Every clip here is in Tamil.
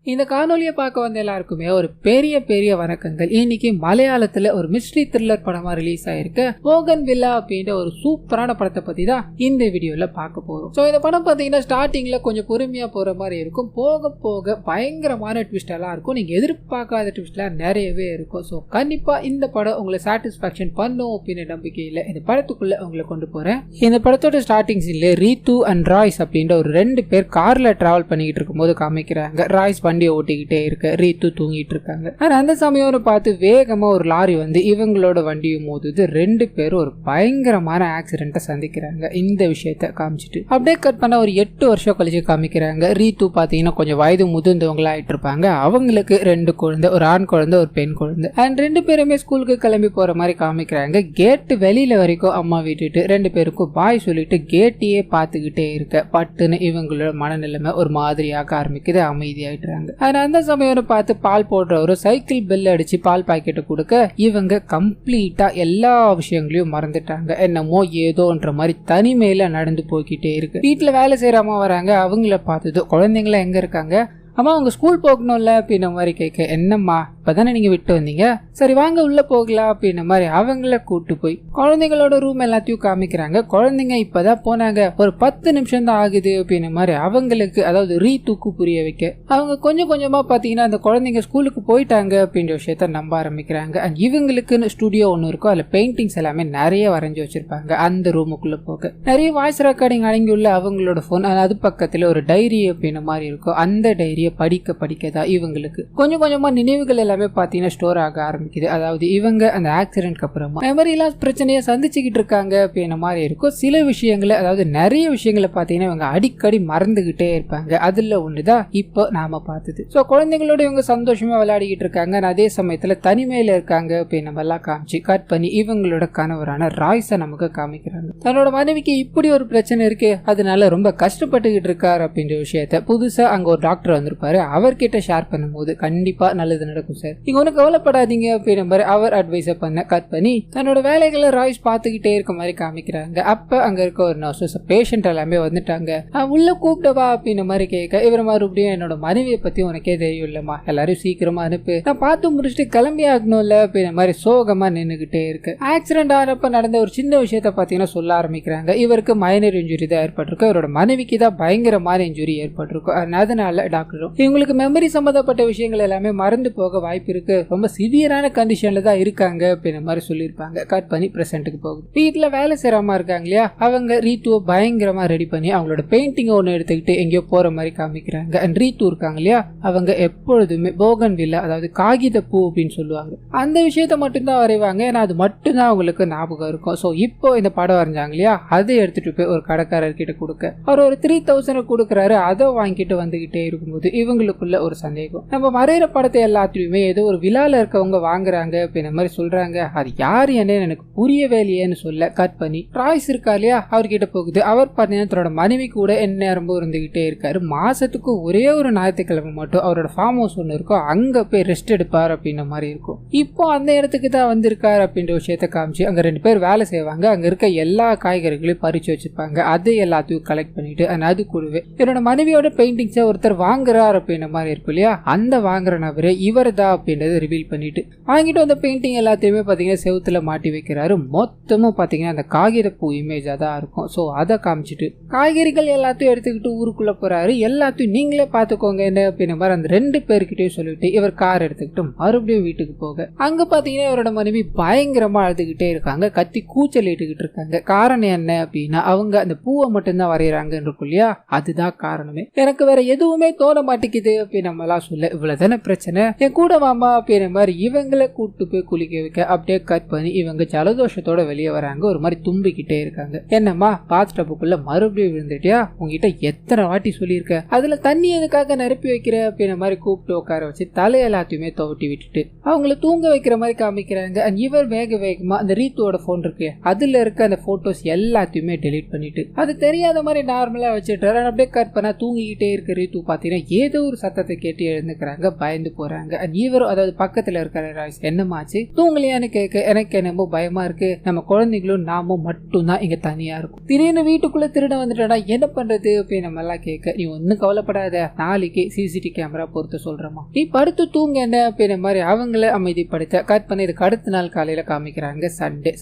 இந்த காணொலியை பார்க்க வந்த எல்லாருக்குமே ஒரு பெரிய பெரிய வணக்கங்கள். இன்னைக்கு மலையாளத்துல ஒரு மிஸ்ட்ரி த்ரில்லர் படமா ரிலீஸ் ஆயிருக்கு போகன்வில்லா அப்படின்ற ஒரு சூப்பரான படத்தை பத்தி தான் இந்த வீடியோல பார்க்க போறோம். சோ இந்த படம் பாத்தீங்கன்னா ஸ்டார்டிங்ல கொஞ்சம் பொறுமையா போற மாதிரி இருக்கும், போக போக பயங்கரமான ட்விஸ்ட் எல்லாம் இருக்கும், நீங்க எதிர்பார்க்காத ட்விஸ்ட்லாம் நிறையவே இருக்கும். சோ கண்டிப்பா இந்த படம் உங்களை சாட்டிஸ்பாக்சன் பண்ணும் அப்படின்னு நம்பிக்கையில இந்த படத்துக்குள்ள உங்களை கொண்டு போறேன். இந்த படத்தோட ஸ்டார்டிங் சீன்ல ரீத்து அண்ட் ராய்ஸ் அப்படின்ற ஒரு 2 பேர் கார்ல டிராவல் பண்ணிட்டு இருக்கும்போது காமிக்கிறாங்க. ராய்ஸ் வண்டியை ஓட்டிக்கிட்டே இருக்க, ரீத்து தூங்கிட்டு இருக்காங்க. ஆனா அந்த சமயம் பார்த்து வேகமா ஒரு லாரி வந்து இவங்களோட வண்டியும் மோதுது. 2 பேரும் ஒரு பயங்கரமான ஆக்சிடென்ட்டை சந்திக்கிறாங்க. இந்த விஷயத்த காமிச்சிட்டு அப்படியே கட் பண்ண ஒரு 8 வருஷம் கழிச்சு காமிக்கிறாங்க. ரீத்து பாத்தீங்கன்னா கொஞ்சம் வயது முதிர்ந்தவங்களா ஆயிட்டு இருப்பாங்க. அவங்களுக்கு 2 குழந்தை, ஒரு ஆண் குழந்தை ஒரு பெண் குழந்தை. அண்ட் 2 பேருமே ஸ்கூலுக்கு கிளம்பி போற மாதிரி காமிக்கிறாங்க. கேட்டு வெளியில வரைக்கும் அம்மா விட்டுட்டு 2 பேருக்கும் பாய் சொல்லிட்டு கேட்டையே பார்த்துக்கிட்டே இருக்க பட்டுன்னு இவங்களோட மனநிலைமை ஒரு மாதிரியாக ஆரம்பிக்குது, அமைதியாயிட்டுறாங்க. அந்த சமயம் பார்த்து பால் போடுறவரு சைக்கிள் பெல் அடிச்சு பால் பாக்கெட்டு கொடுக்க இவங்க கம்ப்ளீட்டா எல்லா விஷயங்களையும் மறந்துட்டாங்க. என்னமோ ஏதோன்ற மாதிரி தனிமையில நடந்து போய்கிட்டே இருக்கு. வீட்டுல வேலை செய்யற அம்மா வராங்க. அவங்கள பார்த்தது குழந்தைங்கள எங்க இருக்காங்க, அம்மா அவங்க ஸ்கூல் போகணும்ல அப்படின்ற மாதிரி கேட்க, என்னம்மா இப்பதானே நீங்க விட்டு வந்தீங்க, சரி வாங்க உள்ள போகலாம் அப்படின்ற மாதிரி அவங்கள கூட்டு போய் குழந்தைங்களோட ரூம் எல்லாத்தையும் காமிக்கிறாங்க. குழந்தைங்க இப்பதான் போனாங்க, ஒரு 10 நிமிஷம் தான் ஆகுது அப்படின்ற மாதிரி அவங்களுக்கு, அதாவது ரீத்துக்கு புரிய வைக்க, அவங்க கொஞ்சம் கொஞ்சமா பாத்தீங்கன்னா அந்த குழந்தைங்க ஸ்கூலுக்கு போயிட்டாங்க அப்படின்ற விஷயத்த நம்ப ஆரம்பிக்கிறாங்க. அண்ட் இவங்களுக்குன்னு ஸ்டுடியோ ஒன்று இருக்கும், அதுல பெயிண்டிங்ஸ் எல்லாமே நிறைய வரைஞ்சி வச்சிருப்பாங்க. அந்த ரூமுக்குள்ள போக நிறைய வாய்ஸ் ரெக்கார்டிங் அடங்கியுள்ள அவங்களோட போன், அது பக்கத்துல ஒரு டைரி அப்படின்ற மாதிரி இருக்கும். அந்த டைரியை படிக்கதான் இவங்களுக்கு கொஞ்சம் கொஞ்சமா நினைவுகள் எல்லாமே பாத்தீங்கன்னா ஸ்டோர் ஆக ஆரம்பிக்குது. அதாவது இவங்க அந்த ஆக்சிடென்ட்க்கு அப்புறமா மெமரி லாஸ் பிரச்சனையை சந்திச்சுக்கிட்டு இருக்காங்க அப்படின்ற மாதிரி இருக்கும். சில விஷயங்களை, அதாவது நிறைய விஷயங்களை பாத்தீங்கன்னா இவங்க அடிக்கடி மறந்துகிட்டே இருப்பாங்க. அதுல ஒண்ணுதான் இப்போ நாம பார்த்தது. சோ குழந்தைங்களோட இவங்க சந்தோஷமா விளையாடிக்கிட்டு இருக்காங்க, அதே சமயத்துல தனிமையில இருக்காங்க அப்படின்னு நம்ம எல்லாம் காமிச்சு கட் பண்ணி இவங்களோட கணவரான ராய்ஸை நமக்கு காமிக்கிறாங்க. தன்னோட மனைவிக்கு இப்படி ஒரு பிரச்சனை இருக்கு, அதனால ரொம்ப கஷ்டப்பட்டுக்கிட்டு இருக்காரு அப்படின்ற விஷயத்த புதுசா அங்க ஒரு டாக்டர் வந்திருப்பாரு. அவர்கிட்ட ஷேர் பண்ணும்போது கண்டிப்பா நல்லது நடக்கும் சார், நீங்க ஒன்னும் கவலைப்படாதீங்க அப்படின்ற மாதிரி அவர் அட்வைஸ் பண்ண கட் பண்ணி தன்னோட வேலைகளை ராய்ஸ் பார்த்துக்கிட்டே இருக்க மாதிரி காமிக்கிறாங்க. அப்ப அங்க இருக்க ஒரு நர்ஸ் பேஷண்ட் எல்லாமே வந்துட்டாங்க, உள்ள கூப்பிட்டவா அப்படின்ற மாதிரி கேட்க, இவர் மறுபடியும் என்னோட மனைவியை பத்தி உனக்கே தெரியும் இல்லம்மா, எல்லாரும் சீக்கிரமா அனுப்பு, நான் பார்த்து முடிச்சுட்டு கிளம்பி ஆகணும்ல அப்படின்ற மாதிரி சோகமா நின்னுகிட்டே இருக்கு. ஆக்சிடென்ட் ஆனப்ப நடந்த ஒரு சின்ன விஷயத்த பாத்தீங்கன்னா சொல்ல ஆரம்பிக்கிறாங்க. இவருக்கு மைனர் இன்ஜுரி தான் ஏற்பட்டிருக்கு, அவரோட மனைவிக்கு தான் பயங்கரமான இன்ஜுரி ஏற்பட்டிருக்கும். அதனால டாக்டரும் இவங்களுக்கு மெமரி சம்பந்தப்பட்ட விஷயங்கள் எல்லாமே மறந்து போக வாய்ப்பு இருக்கு, ரொம்ப சிவியரான கண்டிஷன்ல தான் இருக்காங்க அப்படின்ற மாதிரி சொல்லியிருப்பாங்க. கட் பண்ணி பிரசன்ட்டுக்கு போகுது. வீட்டுல வேலை செய்யறாம இருக்காங்க இல்லையா, அவங்க ரீத்துவை பயங்கரமா ரெடி பண்ணி அவங்களோட பெயிண்டிங் ஒன்று எடுத்துக்கிட்டு எங்கேயோ போற மாதிரி காமிக்கிறாங்க. அண்ட் ரீத்து இருக்காங்க இல்லையா, அவங்க எப்பொழுதுமே போகன்வில்லா, அதாவது காகித பூ அப்படின்னு சொல்லுவாங்க, அந்த விஷயத்த மட்டும்தான் வரைவாங்க. ஏன்னா அது மட்டும்தான் அவங்களுக்கு ஞாபகம் இருக்கும். ஸோ இப்போ இந்த படம் வரைஞ்சாங்க இல்லையா, அதை எடுத்துட்டு போய் ஒரு கடைக்காரர் கிட்ட கொடுக்க அவர் ஒரு 3000 கொடுக்குறாரு. அதை வாங்கிட்டு வந்துகிட்டே இருக்கும்போது இவங்களுக்குள்ள ஒரு சந்தேகம், நம்ம வரைகிற படத்தை எல்லாத்தையுமே ஏதோ ஒரு விழால இருக்கவங்க வாங்குறாங்க அப்படின்ற மாதிரி சொல்றாங்க, அது யாரு என்ன எனக்கு புரியவே இல்லையேன்னு சொல்ல கட் பண்ணி ராய்ஸ் இருக்கா இல்லையா, அவர்கிட்ட போகுது. அவர் பார்த்தீங்கன்னா தன்னோட மனைவி கூட எந்நேரமும் இருந்துகிட்டே இருக்காரு. மாசத்துக்கு ஒரே ஒரு ஞாயிற்றுக்கிழமை மட்டும் அவரோட ஃபார்ம் ஹவுஸ் ஒன்று இருக்கும், அங்க போய் ரெஸ்ட் எடுப்பார் அப்படின்ற மாதிரி இருக்கும். இப்போ அந்த இடத்துக்கு தான் வந்திருக்காரு அப்படின்ற விஷயத்த காமிச்சு அங்க 2 பேர் வேலை செய்வாங்க. அங்க இருக்க எல்லா காய்கறிகளையும் பறிச்சு வச்சிருப்பாங்க. அதை எல்லாத்தையும் கலெக்ட் பண்ணிட்டு அது கூடவே என்னோட மனைவியோட பெயிண்டிங்ஸை ஒருத்தர் வாங்குறாரு அப்படின்ற மாதிரி இருக்கும் இல்லையா, அந்த வாங்குற நபரே இவர் தான் அப்படின்றத ரிவீல் பண்ணிட்டு வாங்கிட்டு வந்த பெயிண்டிங் எல்லாத்தையுமே பாத்தீங்கன்னா செவுத்துல மாட்டி வைக்கிறாரு. மொத்தமும் பாத்தீங்கன்னா அந்த காகித பூ இமேஜா தான் இருக்கும். சோ அதை காமிச்சிட்டு காய்கறிகள் எல்லாத்தையும் எடுத்துக்கிட்டு ஊருக்குள்ள போறாரு. எல்லாத்தையும் நீங்களே பாத்துக்கோங்க என்ன அப்படின்ற மாதிரி அந்த 2 பேர்கிட்டயும் சொல்லிட்டு இவர் கார் எடுத்துக்கிட்டு மறுபடியும் வீட்டுக்கு போக அங்க பாத்தீங்கன்னா இவரோட மனைவி பயங்கரமா அழுதுகிட்டே இருக்காங்க, கத்தி கூச்சலிட்டுக்கிட்டு இருக்காங்க. காரணம் என்ன அப்படின்னா அவங்க அந்த பூவை மட்டும்தான் வரைகிறாங்கன்னு இருக்கும் இல்லையா, அதுதான் காரணமே. எனக்கு வேற எதுவுமே தோண மாட்டேங்குது அப்படின்னு நம்மளாம் சொல்ல, இவ்வளவுதானே பிரச்சனை, என் கூட வாமா அப்படின்ற மாதிரி இவங்களை கூட்டு போய் குளிக்க வைக்க அப்படியே கட் பண்ணி இவங்க ஜலதோஷத்தோட வெளியே வராங்க. ஒரு மாதிரி தும்பிக்கிட்டே இருக்காங்க. என்னம்மா பாத் டப்புக்குள்ள மறுபடியும் விழுந்துட்டியா, உங்ககிட்ட எத்தனை வாட்டி சொல்லியிருக்க, அதுல தண்ணி எதுக்காக நிரப்பி வைக்கிற அப்படின்ற மாதிரி கூப்பிட்டு உட்கார வச்சு தலை எல்லாத்தையுமே துவட்டி விட்டுட்டு அவங்கள தூங்க வைக்கிற மாதிரி காமிக்கிறாங்க. அண்ட் இவர் வேகமா அந்த ரீத்துவோட போன் இருக்கு, அதுல இருக்க அந்த போட்டோஸ் எல்லாத்தையுமே டெலீட் பண்ணிட்டு அது தெரியாத மாதிரி நார்மலா வச்சுட்டு அப்படியே கட் பண்ணா தூங்கிக்கிட்டே இருக்க ரீத்து பாத்தீங்கன்னா ஏதோ ஒரு சத்தத்தை கேட்டு எழுந்துக்கிறாங்க, பயந்து போறாங்க. இவரும் அதாவது பக்கத்துல இருக்கிற ராய்ஸ் என்னமாச்சு தூங்கலையான்னு கேட்க எனக்கு என்னமோ பயமா இருக்கு, நம்ம குழந்தைங்களும் நாமும் மட்டும்தான் இங்க தனியா இருக்கும், திடீர்னு வீட்டுக்குள்ள திருட வந்துட்டா என்ன பண்றது அப்படின்னு நம்ம எல்லாம் கேட்க, நீ ஒன்னும் கவலைப்படாத, நாளைக்கு சிசிடிவி கேமரா பொறுத்து சொல்றமா, நீ படுத்து தூங்க என்ன அப்படின்ற மாதிரி அவங்கள அமைதிப்படுத்த கட் பண்ணி இதுக்கு அடுத்த நாள் காலையில காமிக்கிறாங்க.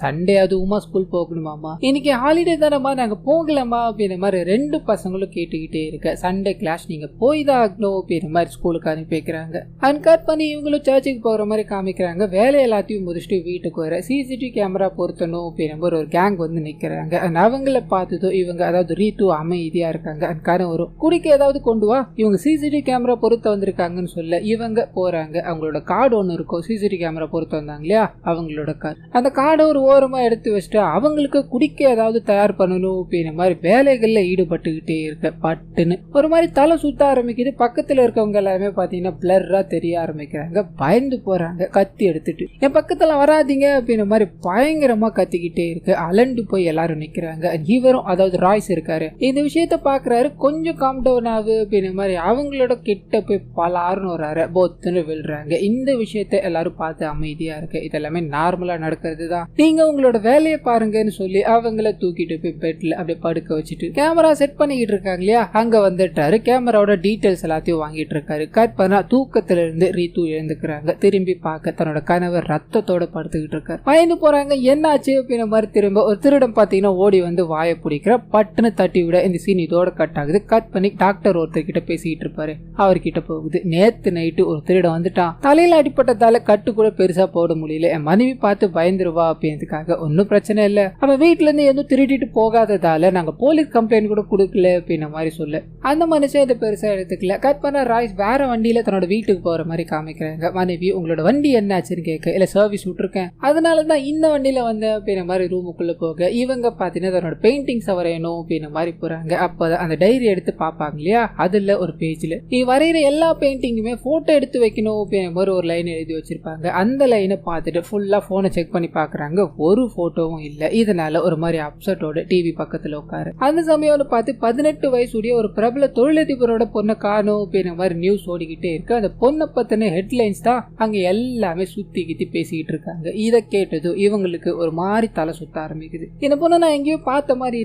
சண்டே அதுவுமா ஸ்கூல் போகணுமாமா, இன்னைக்கு ஹாலிடே தானமா நாங்க போகலாமா அப்படின்ற மாதிரி ரெண்டு பசங்களும் கேட்டுக்கிட்டே இருக்க, சண்டே கிளாஸ் நீங்க போய் தான் ஆகணும் அப்படின்ற மாதிரி ஸ்கூலுக்கு அனுப்பி வைக்கிறாங்க. அண்ட் கட் பண்ணி இவங்களும் சர்ச்சுக்கு போகிற மாதிரி காமிக்கிறாங்க. வேலை எல்லாத்தையும் முடிச்சுட்டு வீட்டுக்கு வர சிசிடிவி கேமரா பொருத்தணும் அப்படின்ற ஒரு கேங் வந்து நிற்கிறாங்க. அண்ட் அவங்கள பார்த்ததும் இவங்க அதாவது ரீத்து அமைதியாக இருக்காங்க. அண்ட் கணவரும் குடிக்க ஏதாவது கொண்டு வா, இவங்க சிசிடிவி கேமரா பொருத்த வந்திருக்காங்கன்னு சொல்ல இவங்க போகிறாங்க. அவங்களோட கார்டு ஒன்று இருக்கும், சிசிடிவி கேமரா பொருத்த வந்தாங்க இல்லையா அவங்களோட கார்டு, அந்த கார்டை ஒரு ஓரமாக எடுத்து வச்சுட்டு அவங்களுக்கு குடிக்க ஏதாவது தயார் பண்ணணும் அப்படின்ற மாதிரி வேலைகளில் ஈடுபட்டுக்கிட்டே இருக்க பட்டுன்னு ஒரு மாதிரி தலை சுத்த ஆரம்பிக்குது. பக்கத்தில் இருக்கவங்க எல்லாருமே பார்த்தீங்கன்னா பிளர்ரா தெரிய ஆரம்பிக்கிறாங்க, பயந்து போறாங்க, கத்தி எடுத்துட்டு என் பக்கத்துல வராதிங்க அப்படின்ற மாதிரி பயங்கரமா கத்திக்கிட்டே இருக்கு. அலண்டு போய் எல்லாரும் நிக்கிறாங்க. இவரும் அதாவது ராய்ஸ் இருக்காரு, இந்த விஷயத்த பாக்குறாரு, கொஞ்சம் காம் டவுன் ஆகு அப்படின்ற மாதிரி அவங்களோட கிட்ட போய் பலாருன்னு வராரு, போத்துன்னு விழுறாங்க. இந்த விஷயத்த எல்லாரும் பார்த்து அமைதியா இருக்கு, இதெல்லாமே நார்மலா நடக்கிறது தான், நீங்க உங்களோட வேலையை பாருங்கன்னு சொல்லி அவங்கள தூக்கிட்டு போய் பெட்ல அப்படியே படுக்க வச்சுட்டு கேமரா செட் பண்ணிக்கிட்டு இருக்காங்க இல்லையா, அங்க வந்துட்டாரு. கேமராவோட டீடைல்ஸ் எல்லாத்தையும் வாங்கிட்டு இருக்காரு. கட் பண்ணா தூக்கத்துல இருந்து ரீத்து எழுந்துக்கிறாங்க. திரும்பி பார்க்க தன்னோட கணவர் ரத்தத்தோட படுத்துக்கிட்டு இருக்காரு. பயந்து போறாங்க, என்னாச்சு அப்படின்ற மாதிரி திரும்ப ஒரு திருடம் பாத்தீங்கன்னா ஓடி வந்து வாயை பிடிக்கிற, பட்டுன்னு தட்டி விட இந்த சீன் இதோட கட் ஆகுது. கட் பண்ணி டாக்டர் ஒருத்தர் கிட்ட பேசிக்கிட்டு இருப்பாரு, அவர்கிட்ட போகுது. நேத்து நைட்டு ஒரு திருடம் வந்துட்டான், தலையில அடிப்பட்டதால கட்டு கூட பெருசா போட முடியல, என் மனைவி பார்த்து பயந்துருவா அப்படின்றதுக்காக ஒன்னும் பிரச்சனை இல்ல, அவன் வீட்டுல இருந்து எதுவும் திருடிட்டு போகாததால நாங்க போலீஸ் கம்ப்ளைண்ட் கூட கொடுக்கல அப்படின்ற மாதிரி சொல்ல அந்த மனுஷன் இதை பெருசா எடுத்துக்கல. கட் பண்ண ராய்ஸ் வேற வண்டியில தன்னோட வீட்டுக்கு போற மாதிரி காமிக்கிறாங்க. மனைவி உங்களோட வண்டி என்னாச்சுன்னு கேட்க, இல்ல சர்வீஸ் விட்டுருக்கேன், அதனாலதான் இந்த வண்டியில வந்த அப்படின்ற மாதிரி ரூமுக்குள்ள போக இவங்க பாத்தீங்கன்னா தன்னோட பெயிண்டிங்ஸ் வரையணும் அப்படின்ற மாதிரி போறாங்க. அப்பதான் அந்த டைரி எடுத்து பாப்பாங்க இல்லையா, அதுல ஒரு பேஜ்ல நீ வரைகிற எல்லா பெயிண்டிங்குமே போட்டோ எடுத்து வைக்கணும் அப்படின்ற மாதிரி ஒரு லைன் எழுதி வச்சிருப்பாங்க. அந்த லைனை பார்த்துட்டு ஃபுல்லா போனை செக் பண்ணி பாக்குறாங்க, ஒரு போட்டோவும் இல்ல. இதனால ஒரு மாதிரி அப்செட்டோட டிவி பக்கத்துல உட்காரு. அந்த சமயம் பார்த்து 18 வயசுடைய ஒரு பிரபல தொழிலதிபரோட பொண்ணை காணும் அப்படின்ற மாதிரி நியூஸ் ஓடிக்கிட்டே இருக்கு. அந்த பொண்ணை பத்தின ஹெட்லைன்ஸ் தான் அங்க எல்லாமே சுத்தி கித்தி பேசிக்கிட்டு இருக்காங்க. இதை கேட்டதும் இவங்களுக்கு ஒரு மாதிரி தலை சுத்த ஆரம்பிக்குது. இந்த பொண்ணு நான் எங்கேயோ பார்த்த மாதிரி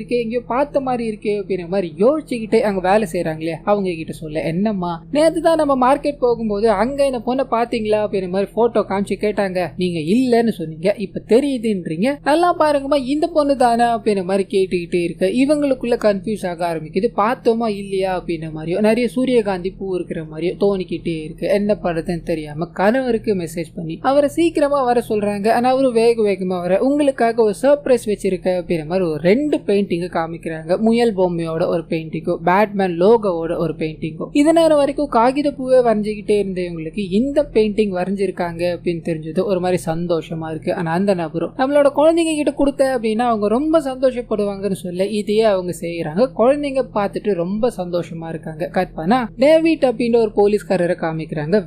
இருக்கே அப்படின்ற மாதிரி யோசிச்சுக்கிட்டே அங்க வேலை செய்யறாங்களே அவங்க கிட்ட சொல்ல, என்னம்மா நேத்து தான் நம்ம மார்க்கெட் போகும்போது அங்க இந்த பொண்ணை பாத்தீங்களா அப்படின்ற மாதிரி போட்டோ காமிச்சு கேட்டாங்க, நீங்க இல்லன்னு சொன்னீங்க, இப்ப தெரியுதுன்றீங்க, நல்லா பாருங்கம்மா இந்த பொண்ணு தானே அப்படின்ற மாதிரி கேட்டுக்கிட்டே இருக்க இவங்களுக்குள்ள கன்ஃபியூஸ் ஆக ஆரம்பிக்குது. பார்த்தோமா இல்லையா அப்படின்ற மாதிரியோ நிறைய சூரியகாந்தி பூ இருக்கிற மாதிரியோ தோணிக்கிட்டே இருக்கு. என்ன பண்றதுன்னு தெரியாம கணவருக்கு மெசேஜ் பண்ணி அவரை சீக்கிரமா வர சொல்றாங்க. ஆனா அவரு வேகமா வர உங்களுக்காக ஒரு சர்ப்ரைஸ் வச்சிருக்க அப்படின்ற மாதிரி ஒரு 2 பெயிண்டிங் காமிக்கிறாங்க. முயல் பொம்மையோட ஒரு பெயிண்டிங்கோ, பேட்மேன் லோகோவோட ஒரு பெயிண்டிங்கோ. இது நேரம் வரைக்கும் காகித பூவே வரைஞ்சுக்கிட்டே இருந்தவங்களுக்கு இந்த பெயிண்டிங் வரைஞ்சிருக்காங்க அப்படின்னு தெரிஞ்சது ஒரு மாதிரி சந்தோஷமா இருக்கு. ஆனா அந்த நபரும் நம்மளோட குழந்தைங்க கிட்ட கொடுத்த அப்படின்னா அவங்க ரொம்ப சந்தோஷப்படுவாங்கன்னு சொல்ல இதையே அவங்க செய்யறாங்க. குழந்தைங்க பார்த்துட்டு ரொம்ப சந்தோஷமா இருக்காங்க. கட் பண்ணா டேவிட் அப்படின்ற ஒரு போலீஸ்காரரை காமிக்கிறாங்க.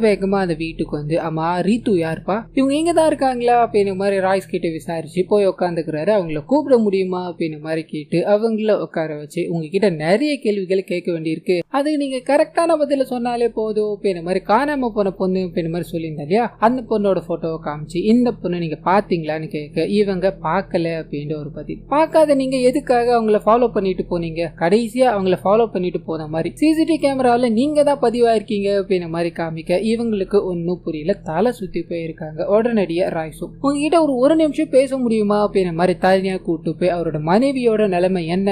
வேகமா அந்த வீட்டுக்கு வந்து, அம்மா ரீத்து யாருப்பா, இவங்க இங்க தான் இருக்காங்களா அப்படின்னு மாதிரி ராய்ஸ் கிட்ட விசாரிச்சு போய் உட்காந்துக்கிறாரு. அவங்கள கூப்பிட முடியுமா அப்படின்னு மாதிரி கேட்டு அவங்கள உட்கார வச்சு உங்ககிட்ட நிறைய கேள்விகள் கேட்க வேண்டியிருக்கு, அது நீங்க கரெக்டான பதில சொன்னாலே போதும் அப்படின்னு மாதிரி காணாம போன பொண்ணு அப்படின்னு மாதிரி சொல்லியிருந்தா இல்லையா, அந்த பொண்ணோட போட்டோவை காமிச்சு இந்த பொண்ணு நீங்க பாத்தீங்களான்னு கேட்க இவங்க பார்க்கல அப்படின்ற ஒரு பதில். பார்க்காத நீங்க எதுக்காக அவங்கள ஃபாலோ பண்ணிட்டு போனீங்க, கடைசியா அவங்கள ஃபாலோ பண்ணிட்டு போன மாதிரி சிசிடிவி கேமரால நீங்க தான் பதிவாயிருக்கீங்க அப்படின்ற மாதிரி காமிக்க இவங்களுக்கு ஒன்னும் புரியல, தலை சுத்தி போயிருக்காங்க. உடனடியா ராய்ஸும் உங்ககிட்ட ஒரு நிமிஷம் பேச முடியுமா அப்படின்ற மாதிரி தனியா கூட்டு போய் அவரோட மனைவியோட நிலைமை என்ன,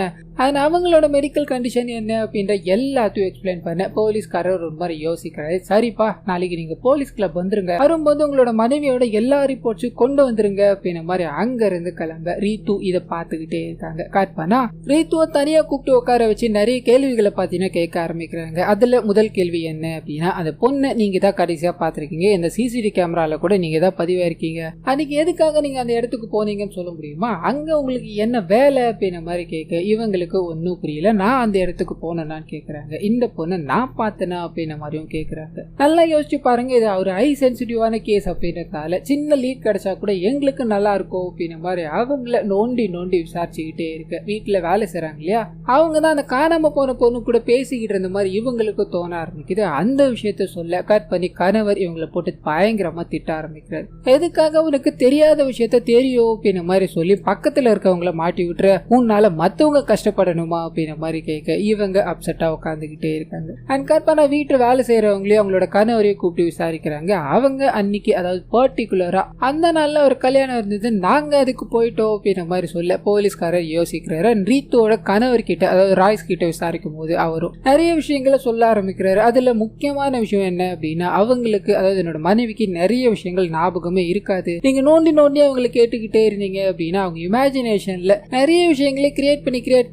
அவங்களோட மெடிக்கல் கண்டிஷன் என்ன அப்படின்ற எல்லாத்தையும் எக்ஸ்பிளைன் பண்ண போலீஸ்காரர் ஒரு மாதிரி யோசிக்கிறாரு. சரிப்பா, நாளைக்கு நீங்க போலீஸ் கிளப் வந்துருங்க, வரும்போது உங்களோட மனைவியோட எல்லா ரிப்போர்ட்ஸும் கொண்டு வந்துருங்க அப்படின்ற மாதிரி அங்க இருந்து கிளம்ப ரீத்து இதை பார்த்துக்கிட்டே இருக்காங்க. கட் பண்ணா ரீத்துவை தனியா கூப்பிட்டு உட்கார வச்சு நிறைய கேள்விகளை பார்த்தீங்கன்னா கேட்க ஆரம்பிக்கிறாங்க. அதுல முதல் கேள்வி என்ன அப்படின்னா, அந்த பொண்ணை நீங்க தான் கடைசியா பாத்திருக்கீங்க, இந்த சிசிடிவி கேமரால கூட நீங்க தான் பதிவாயிருக்கீங்க, அன்னைக்கு எதுக்காக நீங்க அந்த இடத்துக்கு போனீங்கன்னு சொல்ல முடியுமா, அங்க உங்களுக்கு என்ன வேலை அப்படின்ற மாதிரி கேட்க இவங்களுக்கு எங்களுக்கு ஒன்னும் புரியல, நான் அந்த இடத்துக்கு போனேன்னு கேக்குறாங்க. இந்த பொண்ணை நான் பார்த்தேனா அப்படின்ன மாதிரியும் கேக்குறாங்க. நல்லா யோசிச்சு பாருங்க, இது ஒரு ஹை சென்சிட்டிவான கேஸ் அப்படின்றதால சின்ன லீட் கிடைச்சா கூட எங்களுக்கு நல்லா இருக்கும் அப்படின்ன மாதிரி அவங்கள நோண்டி நோண்டி விசாரிச்சுக்கிட்டே இருக்க. வீட்டுல வேலை செய்றாங்க இல்லையா, அவங்க தான் அந்த காணாம போன பொண்ணு கூட பேசிக்கிட்டு இருந்த மாதிரி இவங்களுக்கு தோண ஆரம்பிக்குது. அந்த விஷயத்த சொல்ல கட் பண்ணி கணவர் இவங்களை போட்டு பயங்கரமா திட்ட ஆரம்பிக்கிறார். எதுக்காக உனக்கு தெரியாத விஷயத்த தெரியும் அப்படின்ன மாதிரி சொல்லி பக்கத்துல இருக்கவங்கள மாட்டி விட்டுற, உன்னால மத்தவங்க கஷ்டப்படணுமா அப்படின்ன மாதிரி கேட்க இவங்க அப்செட்டா உட்காந்துக்கிட்டே இருக்காங்க. அண்ட் கட் பண்ண வீட்டு வேலை செய்யறவங்களையும் அவங்களோட கணவரையும் கூப்பிட்டு விசாரிக்கிறாங்க. அவங்க அன்னைக்கு, அதாவது பர்டிகுலரா அந்த நாள்ல ஒரு கல்யாணம் இருந்தது, நாங்க அதுக்கு போயிட்டோம் அப்படின்ற மாதிரி சொல்ல போலீஸ்காரர் யோசிக்கிறாரு. ரீத்தோட கணவர் கிட்ட, அதாவது ராய்ஸ் கிட்ட விசாரிக்கும் போது அவரும் நிறைய விஷயங்களை சொல்ல ஆரம்பிக்கிறாரு. அதுல முக்கியமான விஷயம் என்ன அப்படின்னா, அவங்களுக்கு, அதாவது என்னோட மனைவிக்கு நிறைய விஷயங்கள் ஞாபகமே இருக்காது. நீங்க நோண்டி நோண்டி அவங்களை கேட்டுக்கிட்டே இருந்தீங்க அப்படின்னா அவங்க இமேஜினேஷன்ல நிறைய விஷயங்களை கிரியேட்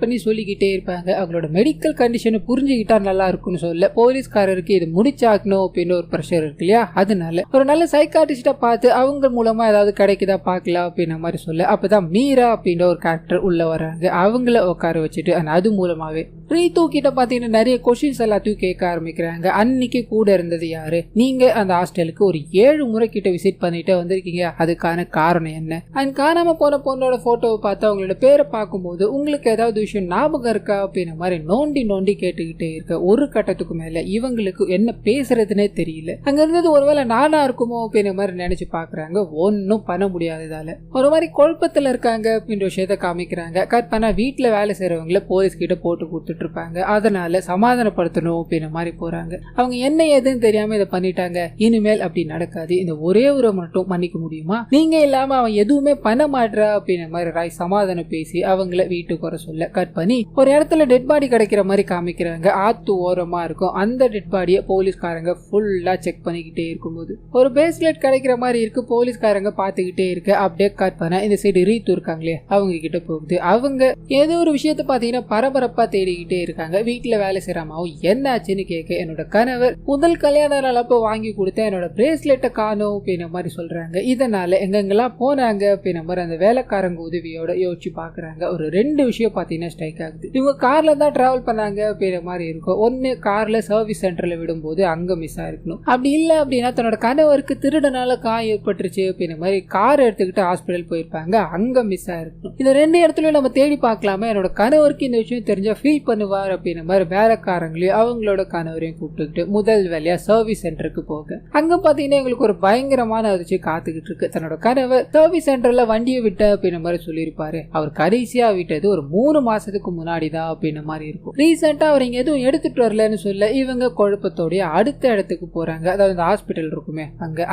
பண்ணி சொல்லிக்கிட்டே இருப்பாங்க. அவங்களோட மெடிக்கல் கண்டிஷனை புரிஞ்சுக்கிட்டா நல்லா இருக்கும்னு சொல்ல போலீஸ்காரருக்கு இது முடிச்சாக்கணும் அப்படின்னு ஒரு ப்ரெஷர் இருக்கு இல்லையா, அதனால ஒரு நல்ல சைக்காட்டிஸ்டா பார்த்து அவங்க மூலமா ஏதாவது கிடைக்குதா பாக்கலாம் அப்படின்ற மாதிரி சொல்ல, அப்பதான் மீரா அப்படின்ற ஒரு கேரக்டர் உள்ள வராங்க. அவங்கள உட்கார வச்சுட்டு அது மூலமாவே ரீத்து கிட்ட பாத்தீங்கன்னா நிறைய கொஸ்டின்ஸ் எல்லாத்தையும் கேட்க ஆரம்பிக்கிறாங்க. அன்னைக்கு கூட இருந்தது யாரு, நீங்க அந்த ஹாஸ்டலுக்கு ஒரு 7 முறை கிட்ட விசிட் பண்ணிட்டு வந்திருக்கீங்க, அதுக்கான காரணம் என்ன, அண்ட் காணாம போன பொண்ணோட போட்டோவை பார்த்து அவங்களோட பேரை பார்க்கும்போது உங்களுக்கு ஏதாவது விஷயம் ஞாபகம் இருக்கா அப்படின்ற மாதிரி நோண்டி நோண்டி கேட்டுக்கிட்டே இருக்க. ஒரு கட்டத்துக்கு மேல இவங்களுக்கு என்ன பேசுறதுன்னே தெரியல. அங்க இருந்தது ஒருவேளை நானா இருக்குமோ அப்படின்ற மாதிரி நினைச்சு பாக்குறாங்க. ஒன்னும் பண்ண முடியாததால ஒரு மாதிரி குழப்பத்துல இருக்காங்க அப்படின்ற விஷயத்த காமிக்கிறாங்க. கட் பண்ணா வீட்டுல வேலை செய்யறவங்கள போலீஸ் கிட்ட போட்டு கொடுத்துட்டு இருப்பாங்க. அதனால சமாதானப்படுத்தணும் அப்படின்ற மாதிரி போறாங்க. அவங்க என்ன ஏதுன்னு தெரியாம இதை பண்ணிட்டாங்க, இனிமேல் அப்படி நடக்காது, இந்த ஒரே ஒரு மட்டும் மன்னிக்க முடியுமா, நீங்க இல்லாம அவன் எதுவுமே பண்ண மாட்டா அப்படின்ற மாதிரி ராய் சமாதானம் பேசி அவங்கள வீட்டுக்கு வர சொல்ல கட் பண்ணி ஒரு இடத்துல டெட் பாடி கிடைக்கிற மாதிரி காமிக்கிறாங்க. ஆத்து ஓரமா இருக்கும். அந்த டெட் பாடியை போலீஸ்காரங்க ஃபுல்லா செக் பண்ணிக்கிட்டே இருக்கும்போது ஒரு பேஸ்லெட் கிடைக்கிற மாதிரி இருக்கு. போலீஸ்காரங்க பாத்துக்கிட்டே இருக்கு. அப்படியே கட் பண்ண இந்த சைடு ரீத்து இருக்காங்களே அவங்க கிட்ட போகுது. அவங்க ஏதோ ஒரு விஷயத்த பாத்தீங்கன்னா பரபரப்பா தேடிக்கிட்டே இருக்காங்க. வீட்டுல வேலை செய்யறாமாவும் என்ன ஆச்சுன்னு கேட்க, என்னோட கணவர் முதல் கல்யாண நாள் அப்ப வாங்கி கொடுத்த என்னோட பிரேஸ்லெட்டை காணோம் அப்படின்ற மாதிரி சொல்றாங்க. இதனால எங்கெங்கெல்லாம் போனாங்க அப்படின்ற மாதிரி அந்த வேலைக்காரங்க உதவியோட யோசிச்சு பாக்குறாங்க. ஒரு 2 விஷயம் பாத்தீங்கன்னா ஸ்ட்ரைக் ஆகுது. இவங்க கார்ல தான் டிராவல் பண்ணாங்க அப்படின்ற மாதிரி இருக்கும். ஒன்னு, கார்ல சர்வீஸ் சென்டர்ல விடும்போது அங்க மிஸ் ஆயிருக்கணும். அப்படி இல்ல அப்படின்னா தன்னோட கணவருக்கு திருடனால காயம் ஏற்பட்டுருச்சு அப்படின்ற மாதிரி கார் எடுத்துக்கிட்டு ஹாஸ்பிட்டல் போயிருப்பாங்க, அங்க மிஸ் ஆயிருக்கணும். இந்த 2 இடத்துலயும் நம்ம தேடி பார்க்கலாமா, என்னோட கணவருக்கு இந்த விஷயம் தெரிஞ்சா ஃபீல் பண்ணுவார் அப்படின்ற மாதிரி வேலைக்காரங்களையும் அவங்களோட கணவரையும் கூப்பிட்டுக்கிட்டு முதல் வேலையா சர்வீஸ் சென்டருக்கு போக, அங்க பாத்தீங்கன்னா எங்களுக்கு ஒரு பயங்கரமான அதிர்ச்சி காத்துக்கிட்டு இருக்கு. தன்னோட கணவர் சர்வீஸ் சென்டர்ல வண்டியை விட்ட அப்படின்ற மாதிரி சொல்லியிருப்பாரு. அவர் கடைசியா விட்டது ஒரு 3 மாசத்துக்கு முன்னாடிதான் அப்படின்ற மாதிரி இருக்கும். ரீசெண்டா அவர் இங்க எதுவும் எடுத்துட்டு வரலன்னு சொல்ல இவங்க குழப்பத்தோடய அடுத்த இடத்துக்கு போறாங்க. அதாவது இந்த ஹாஸ்பிட்டல் இருக்குமே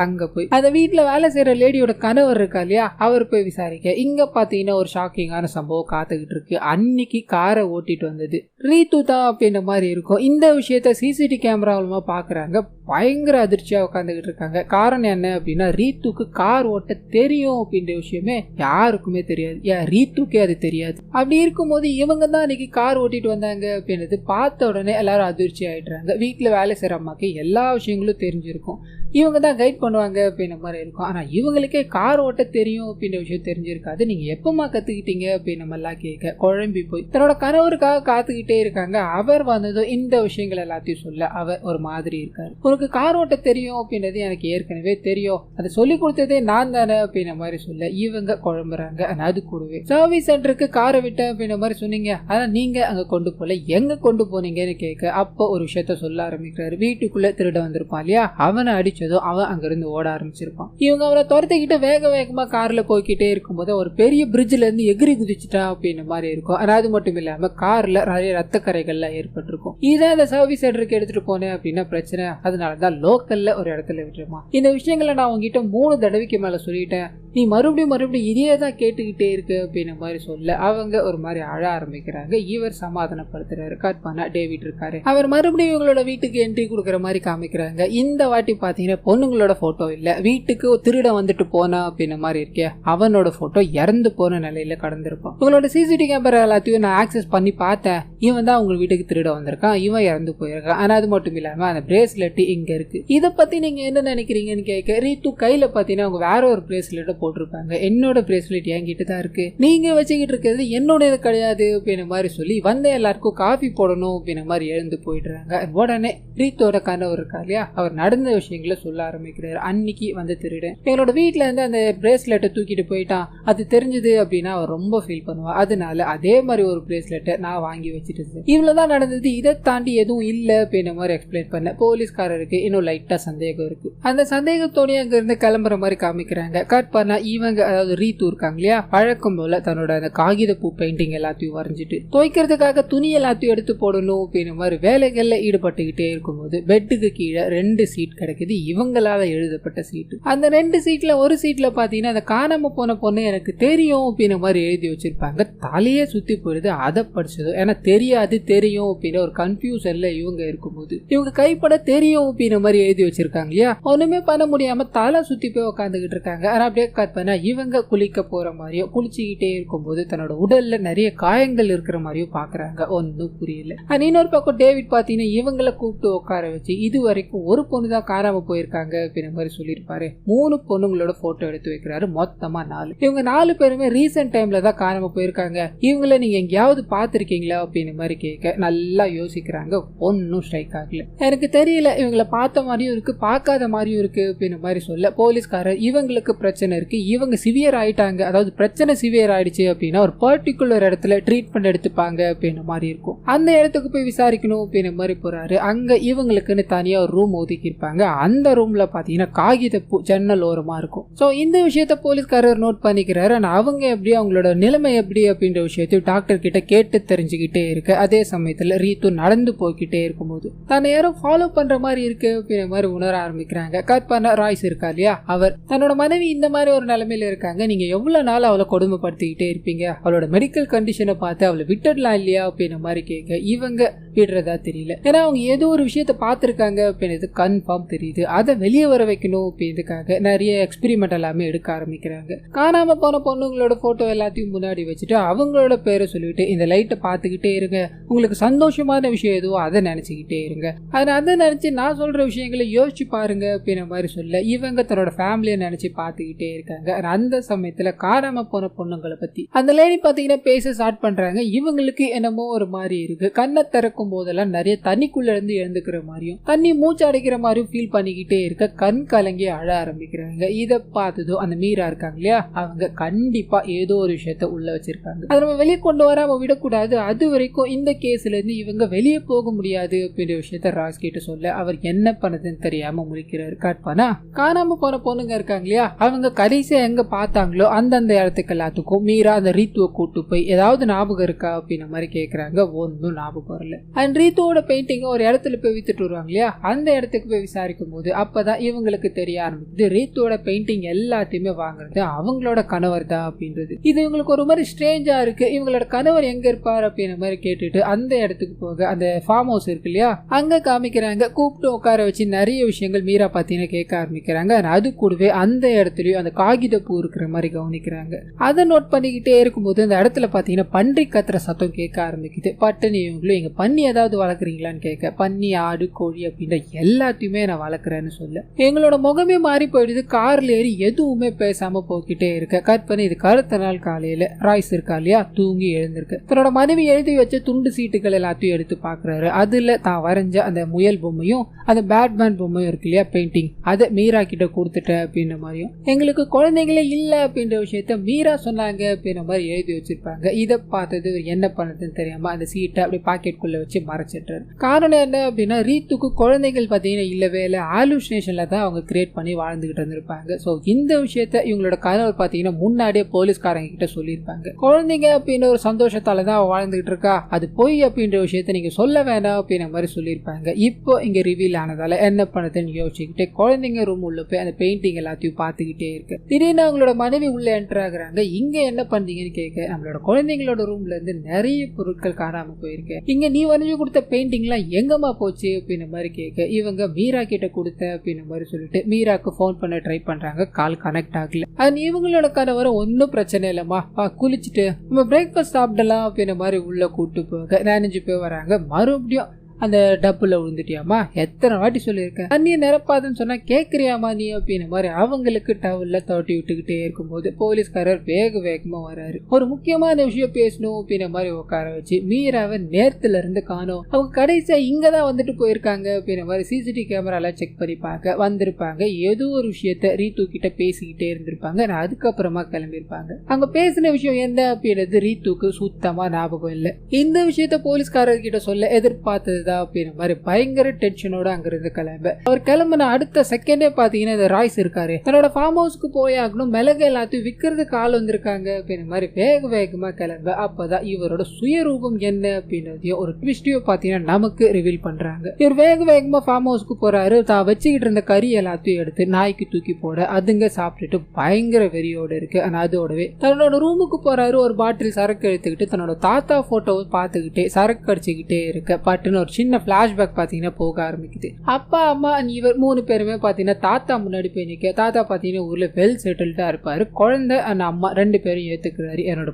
அங்க போய் அந்த வீட்டுல வேலை செய்யற லேடியோட கணவர் இருக்கா இல்லையா, அவர் போய் விசாரிக்க இங்க பாத்தீங்கன்னா ஒரு ஷாக்கிங்கான சம்பவம் காத்துக்கிட்டு இருக்கு. அன்னைக்கு காரை ஓட்டிட்டு வந்தது ரீத்து தான் அப்படின்ற மாதிரி இருக்கும். இந்த விஷயத்த சிசிடிவி கேமரா மூலமா பாக்குறாங்க. பயங்கர அதிர்ச்சியா உட்காந்துக்கிட்டு இருக்காங்க. காரணம் என்ன அப்படின்னா, ரீத்துக்கு கார் ஓட்ட தெரியும் அப்படின்ற விஷயமே யாருக்குமே தெரியாது. ரீத்துக்கே அது தெரியாது. அப்படி இருக்கும்போது இவங்க தான் அன்னைக்கு கார் ஓட்டிட்டு வந்தாங்க அப்படின்றது பார்த்த உடனே எல்லாரும் அதிர்ச்சி ஆயிடுறாங்க. வீட்டுல வேலை செய்யற அம்மாக்கு எல்லா விஷயங்களும் தெரிஞ்சிருக்கும், இவங்க தான் கைட் பண்ணுவாங்க அப்படின்ற மாதிரி இருக்கும். ஆனா இவங்களுக்கே கார் ஓட்ட தெரியும் அப்படின்ற விஷயம் தெரிஞ்சிருக்காது. நீங்க எப்பமா கத்துக்கிட்டீங்க அப்படின்னு நம்ம எல்லாம் கேட்க குழம்பி போய் தன்னோட கணவருக்காக காத்துக்கிட்டே இருக்காங்க. அவர் வந்ததும் இந்த விஷயங்கள் எல்லாத்தையும் சொல்ல அவர் ஒரு மாதிரி இருக்காரு. உனக்கு கார் ஓட்ட தெரியும் அப்படின்றது எனக்கு ஏற்கனவே தெரியும், அதை சொல்லி கொடுத்ததே நான் தானே அப்படின்ற மாதிரி சொல்ல இவங்க குழம்புறாங்க. அது கூடவே சர்வீஸ் சென்டருக்கு காரை விட்டேன் அப்படின்ற மாதிரி சொன்னீங்க, ஆனா நீங்க அங்க கொண்டு போல, எங்க கொண்டு போனீங்கன்னு கேட்க அப்போ ஒரு விஷயத்த சொல்ல ஆரம்பிக்கிறாரு. வீட்டுக்குள்ள திருட வந்திருப்பான் இல்லையா, அவனை அடிச்சதும் அவன் அங்கிருந்து ஓட ஆரம்பிச்சிருப்பான். இவங்க அவனை துரத்திக்கிட்டு வேக வேகமா கார்ல போய்கிட்டே இருக்கும்போது ஒரு பெரிய பிரிட்ஜ்ல இருந்து எகிரி குதிச்சுட்டா அப்படின்ற மாதிரி இருக்கும். அது மட்டும் இல்லாம கார்ல நிறைய ரத்த கரைகள்லாம் ஏற்பட்டிருக்கும். இதை அந்த சர்வீஸ் சென்டருக்கு எடுத்துட்டு போனேன் அப்படின்னா பிரச்சனை, அதனாலதான் லோக்கல்ல ஒரு இடத்துல விட்டுருமா. இந்த விஷயங்களை நான் உங்ககிட்ட 3 தடவைக்கு மேல சொல்லிட்டேன், நீ மறுபடியும் இதே தான் கேட்டுக்கிட்டே இருக்கு அப்படின்ற மாதிரி சொல்ல அவங்க ஒரு மாதிரி அழ ஆரம்பிக்கிறாங்க. இவர் சமாதானப்படுத்துறாரு. கட் பண்ணா டேவிட் இருக்காரு. அவர் மறுபடியும் இவங்களோட வீட்டுக்கு என்ட்ரி கொடுக்கற மாதிரி காமிக்கிறாங்க. இந்த வாட்டி பாத்தீங்கன்னா பொண்ணுங்களோட போட்டோ இல்ல, வீட்டுக்கு திருட வந்துட்டு போனா அப்படின்ற மாதிரி இருக்கே அவனோட போட்டோ இறந்து போன நிலையில கடந்திருப்பான். உங்களோட சிசிடிவி கேமரா எல்லாத்தையும் நான் ஆக்சஸ் பண்ணி பார்த்தேன், இவன் தான் உங்க வீட்டுக்கு திருட வந்திருக்கான், இவன் இறந்து போயிருக்கான். ஆனா அது மட்டும் இல்லாம அந்த பிரேஸ்லெட் இங்க இருக்கு. இத பத்தி நீங்க என்ன நினைக்கிறீங்கன்னு கேட்க ரீத்து கையில பாத்தீங்கன்னா அவங்க வேற ஒரு பிரேஸ்லெட் போட்டிருப்பாங்க. என்னோட பிரேஸ்லெட் என்கிட்ட தான் இருக்கு, நீங்க வச்சுக்கிட்டு இருக்கிறது என்னோடது கிடையாது அப்படின்ற மாதிரி சொல்லி வந்த எல்லாருக்கும் காஃபி போடணும் அப்படின்ற மாதிரி எழுந்து போயிடுறாங்க. உடனே ரீத்தோட கணவர் இருக்கா இல்லையா, அவர் நடந்த விஷயங்களை சொல்ல ஆரம்பிக்கிறாரு. அன்னைக்கு வந்து திருடன் எங்களோட வீட்டுல இருந்து அந்த பிரேஸ்லெட்டை தூக்கிட்டு போயிட்டான், அது தெரிஞ்சது அப்படின்னா அவர் ரொம்ப ஃபீல் பண்ணுவா. அதனால அதே மாதிரி ஒரு பிரேஸ்லெட்டை நான் வாங்கி வச்சுட்டு இவ்வளவுதான் நடந்தது, இதை தாண்டி எதுவும் இல்ல அப்படின்ற மாதிரி எக்ஸ்பிளைன் பண்ண போலீஸ்காரருக்கு இன்னும் லைட்டா சந்தேகம் இருக்கு. அந்த சந்தேகத்தோடய அங்க இருந்து கிளம்புற மாதிரி காமிக்கிறாங்க. கட் பண்ணா இவங்க அதாவது ரீத்து இருக்காங்க இல்லையா, பழக்கம் போல தன்னோட அந்த காகித பூ பெயிண்டிங் எல்லாத்தையும் வரைஞ்சிட்டு துவைக்கிறதுக்காக துணி எல்லாத்தையும் எடுத்து போடணும் அப்படின்ற மாதிரி வேலைகள்ல ஈடுபட்டுக்கிட்டே இருக்கும்போது பெட்டுக்கு கீழே 2 சீட் கிடைக்குது, இவங்களால எழுதப்பட்ட சீட்டு. அந்த 2 சீட்ல ஒரு சீட்ல பாத்தீங்கன்னா அந்த காணாம போன பொண்ணு எனக்கு தெரியும் அப்படின்ற மாதிரி எழுதி வச்சிருப்பாங்க. தலையே சுத்தி போயிடுது அதை படிச்சதும். ஏன்னா தெரியாது தெரியும் அப்படின்னு ஒரு கன்ஃபியூஷன்ல இவங்க இருக்கும்போது இவங்க கைப்பட தெரியும் அப்படின்ற மாதிரி எழுதி வச்சிருக்காங்க இல்லையா, ஒண்ணுமே பண்ண முடியாம தலை சுத்தி போய் உட்காந்துக்கிட்டு இருக்காங்க. ஆனா அப்படியே கட் பண்ணா இவங்க குளிக்க போற மாதிரியோ குளிச்சுக்கிட்டே இருக்கும்போது தன்னோட உடல்ல நிறைய காயங்கள் இருக்கிற மாதிரியும் பாக்குறாங்க. ஒன்னும் புரியல. இன்னொரு பக்கம் டேவிட் பாத்தீங்கன்னா இவங்களை கூப்பிட்டு உட்கார வச்சு இது வரைக்கும் ஒரு பொண்ணு தான் காணாம போயிருக்காங்க அப்படின்ற மாதிரி சொல்லியிருப்பாரு. 3 பொண்ணுங்களோட போட்டோ எடுத்து வைக்கிறாரு, மொத்தமா 4. இவங்க 4 பேருமே ரீசெண்ட் டைம்ல தான் காணாம போயிருக்காங்க, இவங்களை நீங்க எங்கேயாவது பாத்திருக்கீங்களா அப்படின்னு மாதிரி கேட்க நல்லா யோசிக்கிறாங்க. ஒன்னும் ஸ்ட்ரைக் ஆகல. எனக்கு தெரியல, இவங்களை பார்த்த மாதிரியும் இருக்கு பார்க்காத மாதிரியும் இருக்கு அப்படின்ற மாதிரி சொல்ல போலீஸ்காரர் இவங்களுக்கு பிரச்சனை இருக்கு, இவங்க சிவியர் ஆயிட்டாங்க, அதாவது பிரச்சனை சிவியர் ஆயிடுச்சு அப்படின்னா ஒரு பர்டிகுலர் இடத்துல ட்ரீட்மெண்ட் எடுத்துப்பாங்க அப்படின்ற மாதிரி இருக்கும், அந்த இடத்துக்கு போய் விசாரிக்கணும் அப்படின்ற மாதிரி போறாரு. அங்க இவங்களுக்குன்னு தனியா ஒரு ரூம் ஒதுக்கி இருப்பாங்க. அந்த ரூம்ல பாத்தீங்கன்னா காகித பூ ஜன்னல் ஓரமா இருக்கும். சோ இந்த விஷயத்த போலீஸ்காரர் நோட் பண்ணிக்கிறாரு. அவங்க எப்படி அவங்களோட நிலைமை எப்படி அப்படின்ற விஷயத்தையும் டாக்டர் கிட்ட கேட்டு தெரிஞ்சுக்கிட்டே இருக்கு. அதே சமயத்துல ரீத்து நடந்து போய்கிட்டே இருக்கும்போது தன்னை யாரும் ஃபாலோ பண்ற மாதிரி இருக்கு அப்படின்ற மாதிரி உணர ஆரம்பிக்கிறாங்க. கட் பண்ண ராய்ஸ் இருக்கா இல்லையா, அவர் தன்னோட மனைவி இந்த மாதிரி ஒரு நிலைமையில இருக்காங்க, நீங்க எவ்வளவு நாள் அவளை கொடுமைப்படுத்திக்கிட்டே இருப்பீங்க, அவளோட மெடிக்கல் கண்டிஷனை பார்த்து அவளை விட்டுடலாம் இல்லையா அப்படின்ற மாதிரி கேட்க இவங்க விடுறதா தெரியல. ஏன்னா அவங்க ஏதோ ஒரு விஷயத்த பார்த்திருக்காங்க அப்படின்னு கன்ஃபார்ம் தெரியுது, அதை வெளியே வர வைக்கணும் அப்படின்றதுக்காக நிறைய எக்ஸ்பெரிமெண்ட் எல்லாமே எடுக்க ஆரம்பிக்கிறாங்க. காணாம போன பொண்ணுங்களோட போட்டோ எல்லாத்தையும் முன்னாடி வச்சுட்டு அவங்களோட பேரை சொல்லிட்டு இந்த லைட்டை பார்த்துக்கிட்டே இருங்க, உங்களுக்கு சந்தோஷமான விஷயம் எதுவோ அதை நினைச்சுக்கிட்டே இருங்க, அதை நினைச்சு நான் சொல்ற விஷயங்களை யோசிச்சு பாருங்க அப்படின்ற மாதிரி சொல்ல இவங்க தன்னோட ஃபேமிலியை நினைச்சு பார்த்துக்கிட்டே இருக்காங்க. அந்த சமயத்துல காணாம போன பொண்ணுங்களை பத்தி அந்த லேடி பாத்தீங்கன்னா பேச ஸ்டார்ட் பண்றாங்க. இவங்களுக்கு என்னமோ ஒரு மாதிரி இருக்கு, கண்ணை திறக்கும் போதெல்லாம் நிறைய தண்ணிக்குள்ள இருந்து எழுந்துக்கிற மாதிரியும் தண்ணி மூச்சு அடைக்கிற மாதிரியும் ஃபீல் பண்ணிக்கிட்டே இருக்க கண் கலங்கி அழ ஆரம்பிக்கிறாங்க. இதை பார்த்ததும் அந்த மீரா இருக்காங்க இல்லையா, அவங்க கண்டிப்பா ஏதோ ஒரு விஷயத்த உள்ள வச்சிருக்காங்க, அதை நம்ம வெளியே கொண்டு வராம விடக்கூடாது, அது வரைக்கும் இந்த கேஸ்ல இருந்து இவங்க வெளியே போக முடியாது அப்படின்ற விஷயத்த ராஸ் கிட்ட சொல்ல அவர் என்ன பண்ணதுன்னு தெரியாம முடிக்கிறாரு. கட் பண்ணா காணாம போன பொண்ணுங்க இருக்காங்க இல்லையா, அவங்க கடைசியா எங்க பார்த்தாங்களோ அந்தந்த இடத்துக்கு எல்லாத்துக்கும் மீரா அந்த ரீத்துவை கூட்டு போய் ஏதாவது ஞாபகம் இருக்கா அப்படின்ற மாதிரி கேட்கறாங்க. ஒன்னும் ஞாபகம் வரல. அண்ட் ரீத்துவோட பெயிண்டிங் ஒரு இடத்துல போய் வித்துட்டு வருவாங்க இல்லையா, அந்த இடத்துக்கு போய் விசாரிக்கும் போது அப்பதான் இவங்களுக்கு தெரிய ஆரம்பிக்குது ரீத்துவோட பெயிண்டிங் எல்லாத்தையுமே வாங்குறது அவங்களோட கணவர் தான் அப்படின்றது. இது இவங்களுக்கு ஒரு மாதிரி ஸ்ட்ரேஞ்சா இருக்கு. இவங்களோட கணவர் எங்க இருப்பார் அப்படின்ற மாதிரி கேட்டுட்டு அந்த இடத்துக்கு போக அந்த ஃபார்ம் ஹவுஸ் இருக்கு இல்லையா, அங்க காமிக்கிறாங்க. கூப்பிட்டு உட்கார வச்சு நிறைய விஷயங்கள் மீரா பாத்தீங்கன்னா கேட்க ஆரம்பிக்கிறாங்க. அது கூடவே அந்த இடத்துலயும் அந்த காகித பூ இருக்கிற மாதிரி கவனிக்கிறாங்க. அதை நோட் பண்ணிக்கிட்டே இருக்கும்போது அந்த இடத்துல பாத்தீங்கன்னா பன்றி கத்துற சத்தம் கேட்க ஆரம்பிக்குது. பட்டுன்னு இவங்களும் எங்க பன்னி ஏதாவது வளர்க்குறீங்களான்னு கேட்க பன்னி ஆடு கோழி அப்படின்ற எல்லாத்தையுமே நான் வளர்க்குறேன்னு சொல்ல எங்களோட முகமே மாறி போயிடுது. கார்ல ஏறி எதுவுமே பேசாம போய்கிட்டே இருக்க கட் பண்ணி இதுக்கு அடுத்த நாள் காலையில ராய்ஸ் இருக்கா இல்லையா தூங்கி எழுந்திருக்கு. தன்னோட மனைவி எழுதி வச்ச துண்டு சீட்டுகள் எல்லாத்தையும் எடுத்து பாக்குறாரு. அதுல தான் வரைஞ்ச அந்த முயல் பொம்மையும் அந்த பேட்மேன் பொம்மையும் இருக்கு இல்லையா பெயிண்டிங், அதை மீரா கிட்ட கொடுத்துட்டேன் அப்படின்ற மாதிரியும் எங்களுக்கு குழந்தைங்களே இல்ல அப்படின்ற விஷயத்த மீரா சொன்னாங்க அப்படின்ற மாதிரி எழுதி வச்சிருப்பாங்க. இதை பார்த்தது என்ன பண்ணதுன்னு தெரியாம அந்த சீட்டை அப்படி பாக்கெட்டுக்குள்ள வச்சு மறைச்சிட்டாரு. காரணம் என்ன அப்படின்னா ரீத்துக்கு குழந்தைகள் பார்த்தீங்கன்னா இல்லவே இல்லை, ஆலுசினேஷன்ல தான் அவங்க கிரியேட் பண்ணி வாழ்ந்துகிட்டு இருந்திருப்பாங்க. ஸோ இந்த விஷயத்த இவங்களோட கணவர் பார்த்தீங்கன்னா முன்னாடியே போலீஸ்காரங்க கிட்ட சொல்லியிருப்பாங்க. குழந்தைங்க அப்படின்ற ஒரு சந்தோஷத்தால தான் அவள் வாழ்ந்துகிட்டு இருக்கா, அது பொய் அப்படின்ற விஷயத்த நீங்க சொல்ல வேண்டாம் அப்படின்ற மாதிரி சொல்லியிருப்பாங்க. இப்போ இங்க ரிவீல் ஆனதால என்ன பண்ணதுன்னு யோசிச்சுக்கிட்டே குழந்தைங்க ரூம் உள்ள போய் அந்த பெயிண்டிங் எல்லாத்தையும் பார்த்துக்கிட்டே இருக்கு. திடீர்னு அவங்களோட மனைவி உள்ள என்டர் ஆகுறாங்க. இங்க என்ன பண்றீங்கன்னு கேட்க நம்மளோட குழந்தைங்களோட ரூம்ல இருந்து நிறைய பொருட்கள் காணாம போயிருக்கு, இங்க நீ வரைஞ்சு கொடுத்த பெயிண்டிங் எல்லாம் எங்கம்மா போச்சு அப்படின்ற மாதிரி கேட்க இவங்க மீரா கிட்ட கொடுத்த அப்படின்ற மாதிரி சொல்லிட்டு மீராக்கு போன் பண்ண ட்ரை பண்றாங்க. கால் கனெக்ட் ஆகல. அது இவங்களோட கணவரை ஒன்னும் பிரச்சனை இல்லம்மா குளிச்சுட்டு நம்ம பிரேக்ஃபாஸ்ட் சாப்பிடலாம் அப்படின்ற மாதிரி உள்ள கூட்டு கூட்டு போக நினைஞ்சு போய் வராங்க. மறுபடியும் அந்த டப்புல விழுந்துட்டியாமா, எத்தனை வாட்டி சொல்லியிருக்கேன் தண்ணியை நிரப்பாதுன்னு சொன்னா கேட்குறியாமா நீ அப்படின்ன மாதிரி அவங்களுக்கு டவுல்ல தோட்டி விட்டுக்கிட்டே இருக்கும்போது போலீஸ்காரர் வேகமா வராரு. ஒரு முக்கியமான விஷயம் பேசணும் அப்படின்ன மாதிரி உட்கார வச்சு மீராவை நேரத்துல இருந்து காணோம். அவங்க கடைசியா இங்கதான் வந்துட்டு போயிருக்காங்க அப்படின்ன மாதிரி சிசிடிவி கேமரால செக் பண்ணி பார்க்க வந்திருப்பாங்க. ஏதோ ஒரு விஷயத்த ரீத்து கிட்ட பேசிக்கிட்டே இருந்திருப்பாங்க. அதுக்கப்புறமா கிளம்பியிருப்பாங்க. அங்க பேசின விஷயம் என்ன அப்படின்றது ரீத்துக்கு சுத்தமா ஞாபகம் இல்லை. இந்த விஷயத்த போலீஸ்காரர் கிட்ட சொல்ல எதிர்பார்த்தது அப்படின்ற மாதிரி பயங்கர டென்ஷனோட அங்கிருந்து கிளம்ப அவர் கிளம்பின அடுத்த செகண்டே பாத்தீங்கன்னா இந்த ராய்ஸ் இருக்காரு. தன்னோட ஃபார்ம் ஹவுஸ்க்கு போயாகணும், மிளகு எல்லாத்தையும் விற்கிறதுக்கு ஆள் வந்திருக்காங்க அப்படின்ற மாதிரி வேகமா கிளம்ப அப்பதான் இவரோட சுயரூபம் என்ன அப்படின்றதையும் ஒரு ட்விஸ்டையும் பாத்தீங்கன்னா நமக்கு ரிவீல் பண்றாங்க. இவர் வேகமா ஃபார்ம் ஹவுஸ்க்கு போறாரு. தான் வச்சுக்கிட்டு இருந்த கறி எல்லாத்தையும் எடுத்து நாய்க்கு தூக்கி போட அதுங்க சாப்பிட்டுட்டு பயங்கர வெறியோட இருக்கு. ஆனா அதோடவே தன்னோட ரூமுக்கு போறாரு. ஒரு பாட்டில் சரக்கு எடுத்துக்கிட்டு தன்னோட தாத்தா போட்டோவை பார்த்துக்கிட்டே சரக்கு அடிச்சுக்கிட்டே இருக்க பட்டுன்னு ஒரு சின்ன பிளாஷ்பேக் பாத்தீங்கன்னா போக ஆரம்பிக்குது. அப்பா அம்மா இவர் 3 பேருமே பாத்தீங்கன்னா தாத்தா முன்னாடி போய் நிக்க. தாத்தா பாத்தீங்கன்னா ஊர்ல வெல் செட்டில்டா இருப்பாரு. குழந்தை அந்த அம்மா 2 பேரும் ஏத்துக்கிறாரு. என்னோட